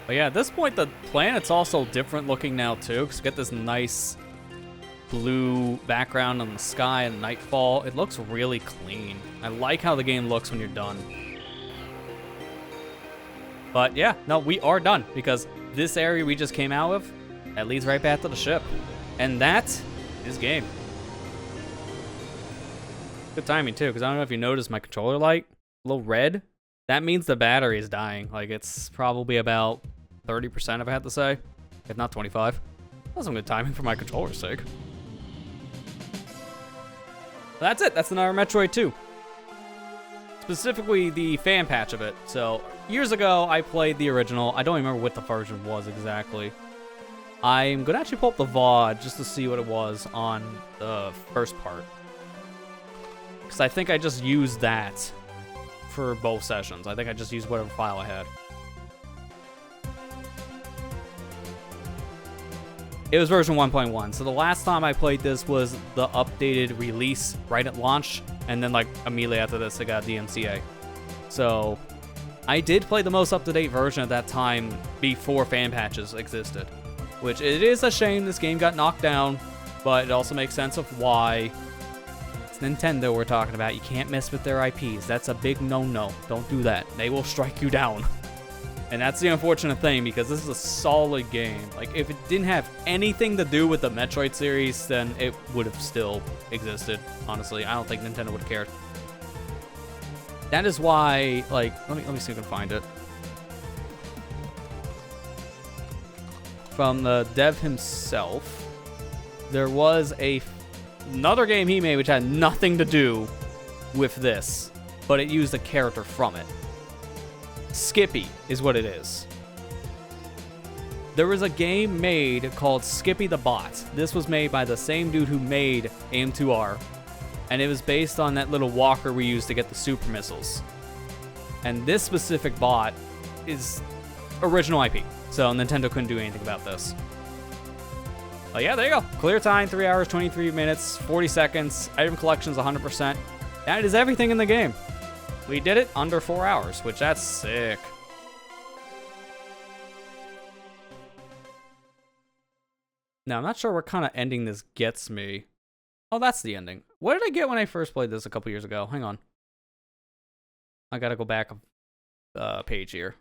But yeah, at this point, the planet's also different looking now, too, because you get this nice blue background on the sky and nightfall. It looks really clean. I like how the game looks when you're done. But yeah, no, we are done, because this area we just came out of, that leads right back to the ship. And that is game. Good timing, too, because I don't know if you noticed my controller light, a little red. That means the battery is dying. Like, it's probably about 30%, if I had to say, if not 25. That's some good timing for my controller's sake. That's it. That's another Metroid 2. Specifically, the fan patch of it. So, years ago, I played the original. I don't remember what the version was exactly. I'm going to actually pull up the VOD just to see what it was on the first part. Because I think I just used that for both sessions. I think I just used whatever file I had. It was version 1.1, so the last time I played this was the updated release right at launch, and then like immediately after this I got DMCA. So I did play the most up-to-date version at that time before fan patches existed, which it is a shame this game got knocked down, but it also makes sense of why. It's Nintendo we're talking about. You can't mess with their IPs. That's a big no-no. Don't do that. They will strike you down. And that's the unfortunate thing, because this is a solid game. Like, if it didn't have anything to do with the Metroid series, then it would have still existed, honestly. I don't think Nintendo would have cared. That is why, like, let me see if I can find it. From the dev himself, there was another game he made which had nothing to do with this, but it used a character from it. Skippy is what it is. There was a game made called Skippy the Bot. This was made by the same dude who made AM2R, and it was based on that little walker we used to get the super missiles. And this specific bot is original IP, so Nintendo couldn't do anything about this. But yeah, there you go. Clear time, 3 hours, 23 minutes, 40 seconds. Item collection's 100%. That is everything in the game. We did it under 4 hours, which that's sick. Now, I'm not sure what kind of ending this gets me. Oh, that's the ending. What did I get when I first played this a couple years ago? Hang on. I gotta go back a page here.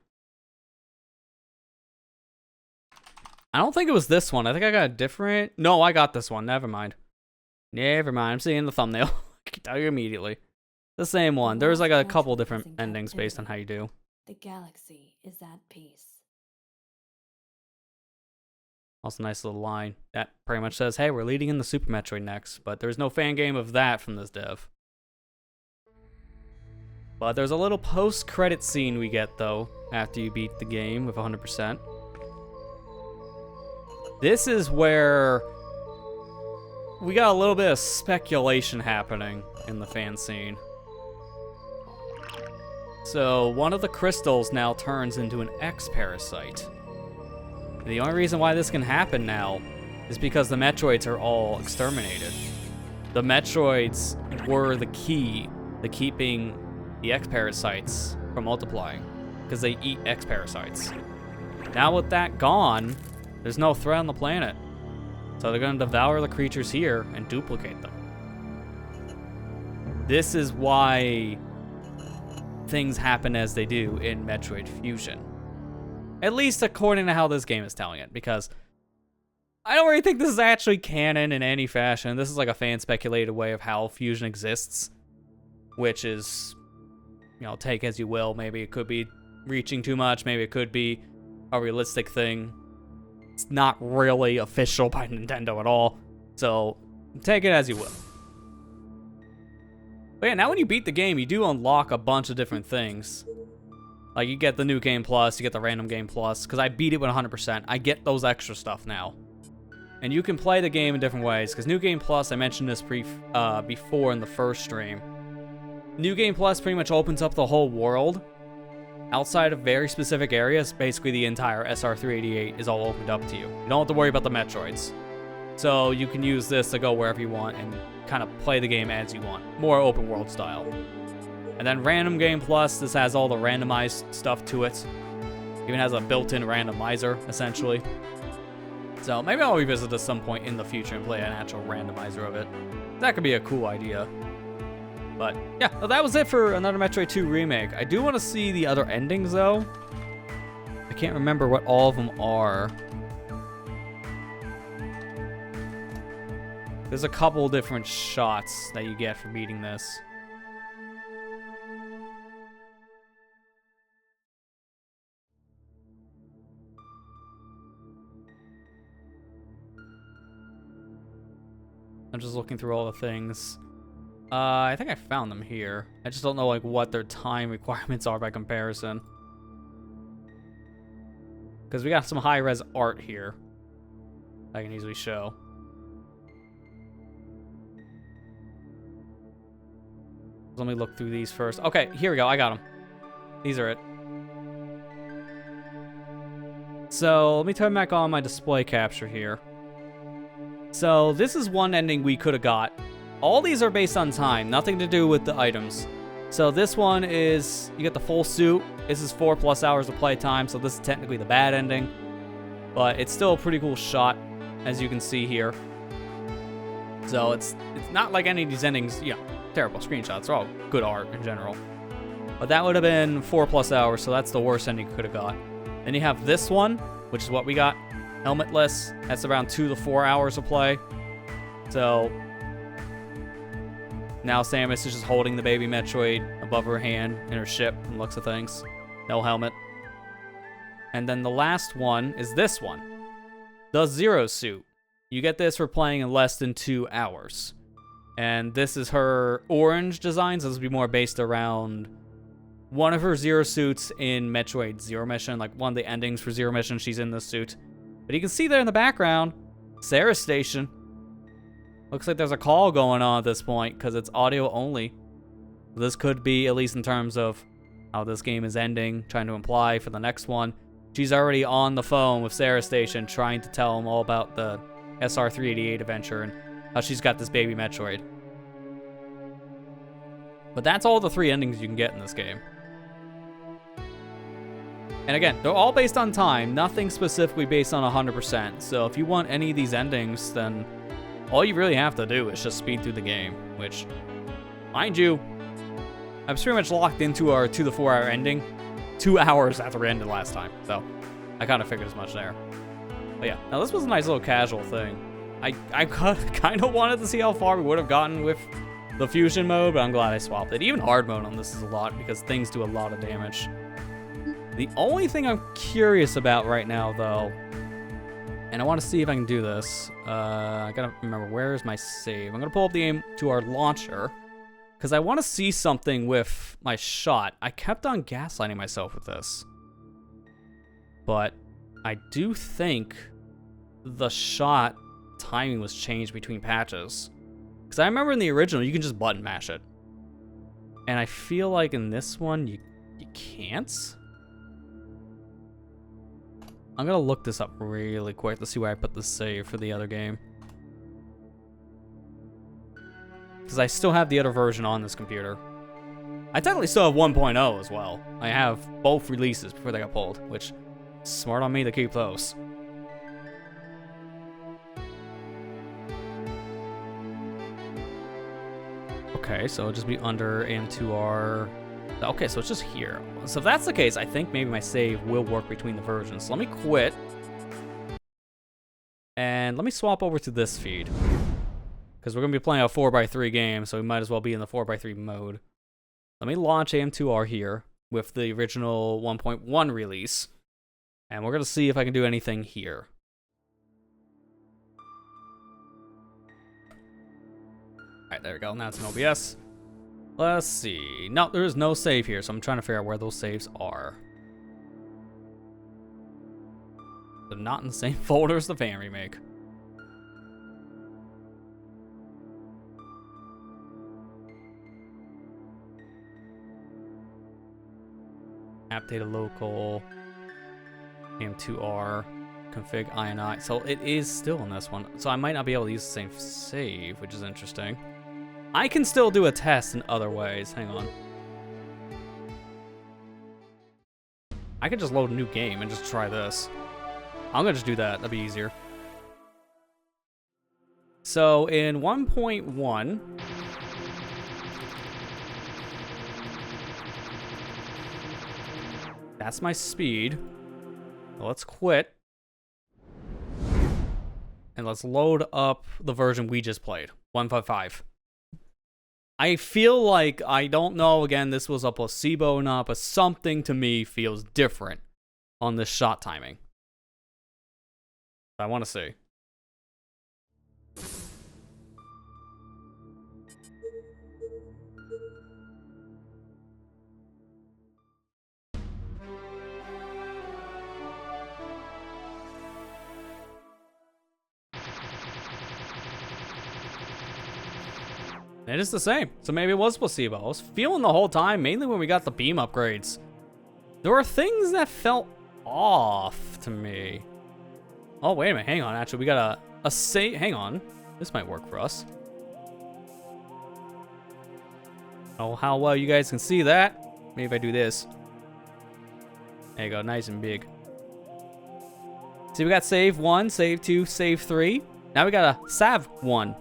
I don't think it was this one. I think I got a different... No, I got this one. Never mind. Never mind. I'm seeing the thumbnail. I can tell you immediately. The same one. There's like a Lost couple Metroid different is in endings based on how captivity. you do. The galaxy is at peace. Also, nice little line that pretty much says, hey, we're leading in the Super Metroid next, but there's no fan game of that from this dev. But there's a little post-credit scene we get, though, after you beat the game with 100%. This is where we got a little bit of speculation happening in the fan scene. So, one of the crystals now turns into an X-parasite. The only reason why this can happen now is because the Metroids are all exterminated. The Metroids were the key to keeping the X-parasites from multiplying, because they eat X-parasites. Now with that gone, there's no threat on the planet. So they're going to devour the creatures here and duplicate them. This is why things happen as they do in Metroid Fusion. At least according to how this game is telling it, because I don't really think this is actually canon in any fashion. This is like a fan-speculated way of how Fusion exists, which is, you know, take as you will. Maybe it could be reaching too much. Maybe it could be a realistic thing. It's not really official by Nintendo at all, so take it as you will. But yeah, now when you beat the game, you do unlock a bunch of different things. Like, you get the New Game Plus, you get the Random Game Plus, because I beat it with 100%. I get those extra stuff now. And you can play the game in different ways, because New Game Plus, I mentioned this before in the first stream. New Game Plus pretty much opens up the whole world. Outside of very specific areas, basically the entire SR388 is all opened up to you. You don't have to worry about the Metroids. So you can use this to go wherever you want and kind of play the game as you want. More open world style. And then Random Game Plus, this has all the randomized stuff to it. Even has a built-in randomizer, essentially. So maybe I'll revisit this some point in the future and play an actual randomizer of it. That could be a cool idea. But yeah, well, that was it for another Metroid 2 remake. I do want to see the other endings, though. I can't remember what all of them are. There's a couple different shots that you get for beating this. I'm just looking through all the things. I think I found them here. I just don't know like what their time requirements are by comparison. Because we got some high-res art here I can easily show. Let me look through these first. Okay, here we go. I got them. These are it. So let me turn back on my display capture here. So this is one ending we could have got. All these are based on time, nothing to do with the items. So this one is, you get the full suit. This is 4+ hours of playtime, so this is technically the bad ending. But it's still a pretty cool shot, as you can see here. So it's not like any of these endings, you know, terrible screenshots. They're all good art in general. But that would have been 4+ hours, so that's the worst ending you could have got. Then you have this one, which is what we got. Helmetless. That's around 2 to 4 hours of play. So now Samus is just holding the baby Metroid above her hand in her ship and looks at things. No helmet. And then the last one is this one. The Zero Suit. You get this for playing in less than 2 hours. And this is her orange designs. This will be more based around one of her Zero Suits in Metroid Zero Mission. Like one of the endings for Zero Mission, she's in this suit. But you can see there in the background, Sarah's station. Looks like there's a call going on at this point because it's audio only. This could be, at least in terms of how this game is ending, trying to imply for the next one. She's already on the phone with Sarah's station trying to tell him all about the SR388 adventure and how she's got this baby Metroid. But that's all the 3 endings you can get in this game. And again, they're all based on time, nothing specifically based on 100%. So if you want any of these endings, then all you really have to do is just speed through the game, which, mind you, I was pretty much locked into our 2 to 4 hour ending 2 hours after we ended last time. So I kind of figured as much there. But yeah, now this was a nice little casual thing. I kind of wanted to see how far we would have gotten with the fusion mode, but I'm glad I swapped it. Even hard mode on this is a lot because things do a lot of damage. The only thing I'm curious about right now, though, and I want to see if I can do this. I gotta remember, where is my save? I'm gonna pull up the game to our launcher because I want to see something with my shot. I kept on gaslighting myself with this, but I do think the shot timing was changed between patches. Because I remember in the original, you can just button mash it. And I feel like in this one, you can't. I'm going to look this up really quick to see where I put the save for the other game. Because I still have the other version on this computer. I technically still have 1.0 as well. I have both releases before they got pulled, which is smart on me to keep those. Okay, so it'll just be under AM2R. Okay, so it's just here. So if that's the case, I think maybe my save will work between the versions. So let me quit. And let me swap over to this feed. Because we're going to be playing a 4x3 game, so we might as well be in the 4x3 mode. Let me launch AM2R here with the original 1.1 release. And we're going to see if I can do anything here. Alright, there we go. Now it's an OBS. Let's see. No, there is no save here, so I'm trying to figure out where those saves are. They're not in the same folder as the fan remake. App data local. AM2R. Config INI. So it is still in this one. So I might not be able to use the same save, which is interesting. I can still do a test in other ways. Hang on. I could just load a new game and just try this. I'm gonna just do that. That'd be easier. So in 1.1, that's my speed. Let's quit. And let's load up the version we just played, 1.5. I feel like, I don't know, again, this was a placebo or not, but something to me feels different on this shot timing. I want to see. It is the same. So maybe it was placebo. I was feeling the whole time, mainly when we got the beam upgrades. There were things that felt off to me. Oh, wait a minute. Hang on. Actually, we got a save. Hang on. This might work for us. Oh, how well you guys can see that. Maybe if I do this. There you go. Nice and big. See, we got save 1, save 2, save 3. Now we got a sav 1.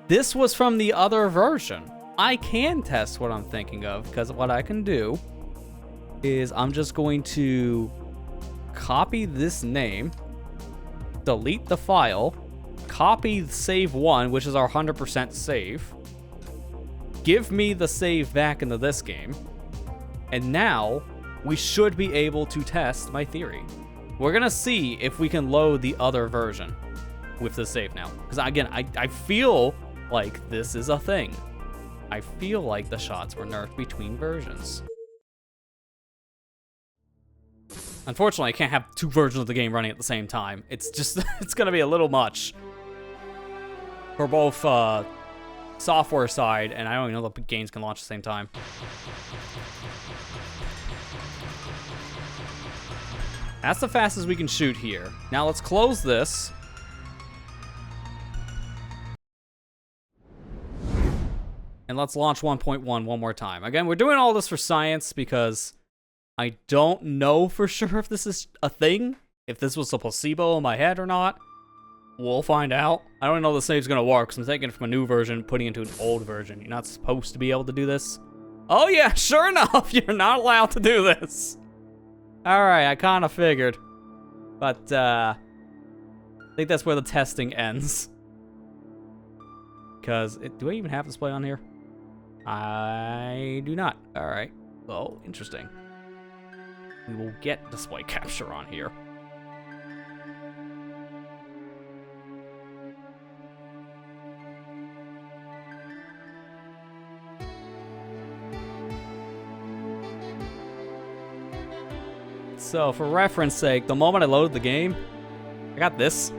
This was from the other version. I can test what I'm thinking of, because what I can do is I'm just going to copy this name, delete the file, copy save 1, which is our 100% save, give me the save back into this game, and now we should be able to test my theory. We're going to see if we can load the other version with the save now. Because again, I feel like this is a thing. I feel like the shots were nerfed between versions. Unfortunately, I can't have two versions of the game running at the same time. It's just, it's gonna be a little much. For both software side, and I don't even know the games can launch at the same time. That's the fastest we can shoot here. Now let's close this. And let's launch 1.1 one more time. Again, we're doing all this for science because I don't know for sure if this is a thing. If this was a placebo in my head or not. We'll find out. I don't know the save's gonna work because I'm taking it from a new version, putting it into an old version. You're not supposed to be able to do this. Oh yeah, sure enough, you're not allowed to do this. Alright, I kind of figured. But, I think that's where the testing ends. Because, do I even have display on here? I do not. All right. Oh, interesting. We will get display capture on here. So, for reference sake, the moment I loaded the game, I got this.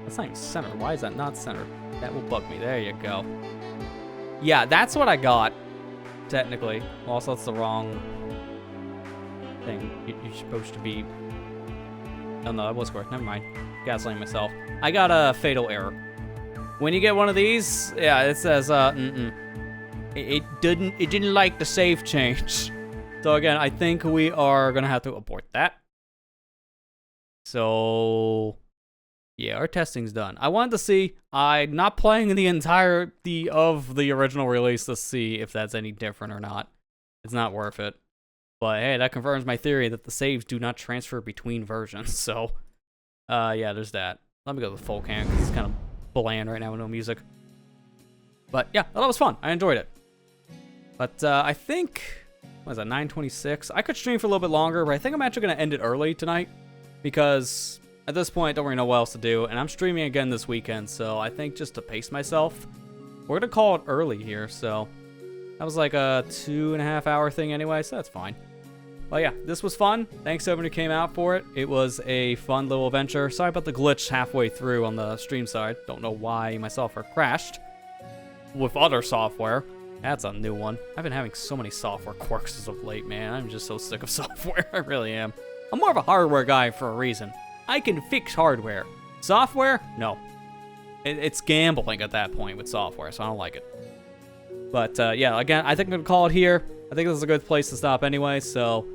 That's not even centered. Why is that not centered? That will bug me. There you go. Yeah, that's what I got, technically. Also, that's the wrong thing. You're supposed to be... Oh, no, that was correct. Never mind. Gaslighting myself. I got a fatal error. When you get one of these, yeah, it says, It didn't like the save change. So again, I think we are gonna have to abort that. So yeah, our testing's done. I wanted to see. I'm not playing the entirety of the original release to see if that's any different or not. It's not worth it. But hey, that confirms my theory that the saves do not transfer between versions. So yeah, there's that. Let me go to the full cam because it's kind of bland right now with no music. But yeah, that was fun. I enjoyed it. But I think... What is that, 9:26? I could stream for a little bit longer, but I think I'm actually going to end it early tonight. Because at this point, I don't really know what else to do. And I'm streaming again this weekend, so I think just to pace myself, we're going to call it early here. So that was like a 2.5 hour thing anyway, so that's fine. But yeah, this was fun. Thanks to everyone who came out for it. It was a fun little adventure. Sorry about the glitch halfway through on the stream side. Don't know why my software crashed with other software. That's a new one. I've been having so many software quirks as of late, man. I'm just so sick of software. I really am. I'm more of a hardware guy for a reason. I can fix hardware. Software? No. It's gambling at that point with software, so I don't like it. But yeah, again, I think I'm going to call it here. I think this is a good place to stop anyway, so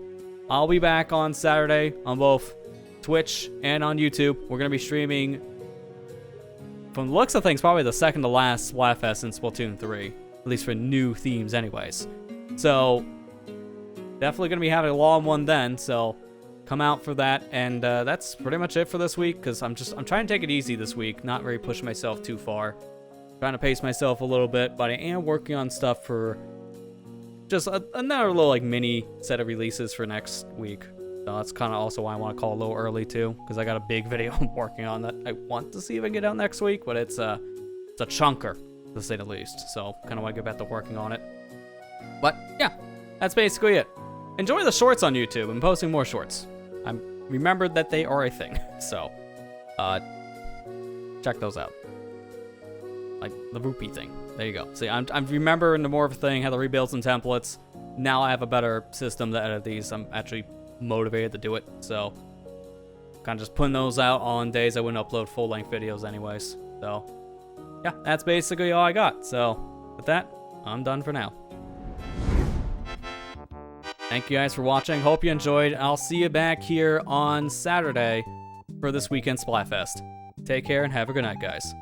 I'll be back on Saturday on both Twitch and on YouTube. We're going to be streaming, from the looks of things, probably the second to last Splatfest in Splatoon 3. At least for new themes anyways. So, definitely going to be having a long one then, so come out for that. And that's pretty much it for this week, because I'm trying to take it easy this week, not really push myself too far. Trying to pace myself a little bit, but I am working on stuff for just another little like mini set of releases for next week. So that's kind of also why I want to call a little early too, because I got a big video I'm working on that I want to see if I can get out next week, but it's a chunker, to say the least. So kind of want to get back to working on it. But yeah, that's basically it. Enjoy the shorts on YouTube. I'm posting more shorts. I'm remembered that they are a thing. So check those out. Like the rupee thing. There you go. See, I'm remembering the more of a thing, how to rebuild some templates. Now I have a better system to edit these. I'm actually motivated to do it. So kind of just putting those out on days I wouldn't upload full-length videos anyways. So yeah, that's basically all I got. So with that, I'm done for now. Thank you guys for watching. Hope you enjoyed. I'll see you back here on Saturday for this weekend Splatfest. Take care and have a good night, guys.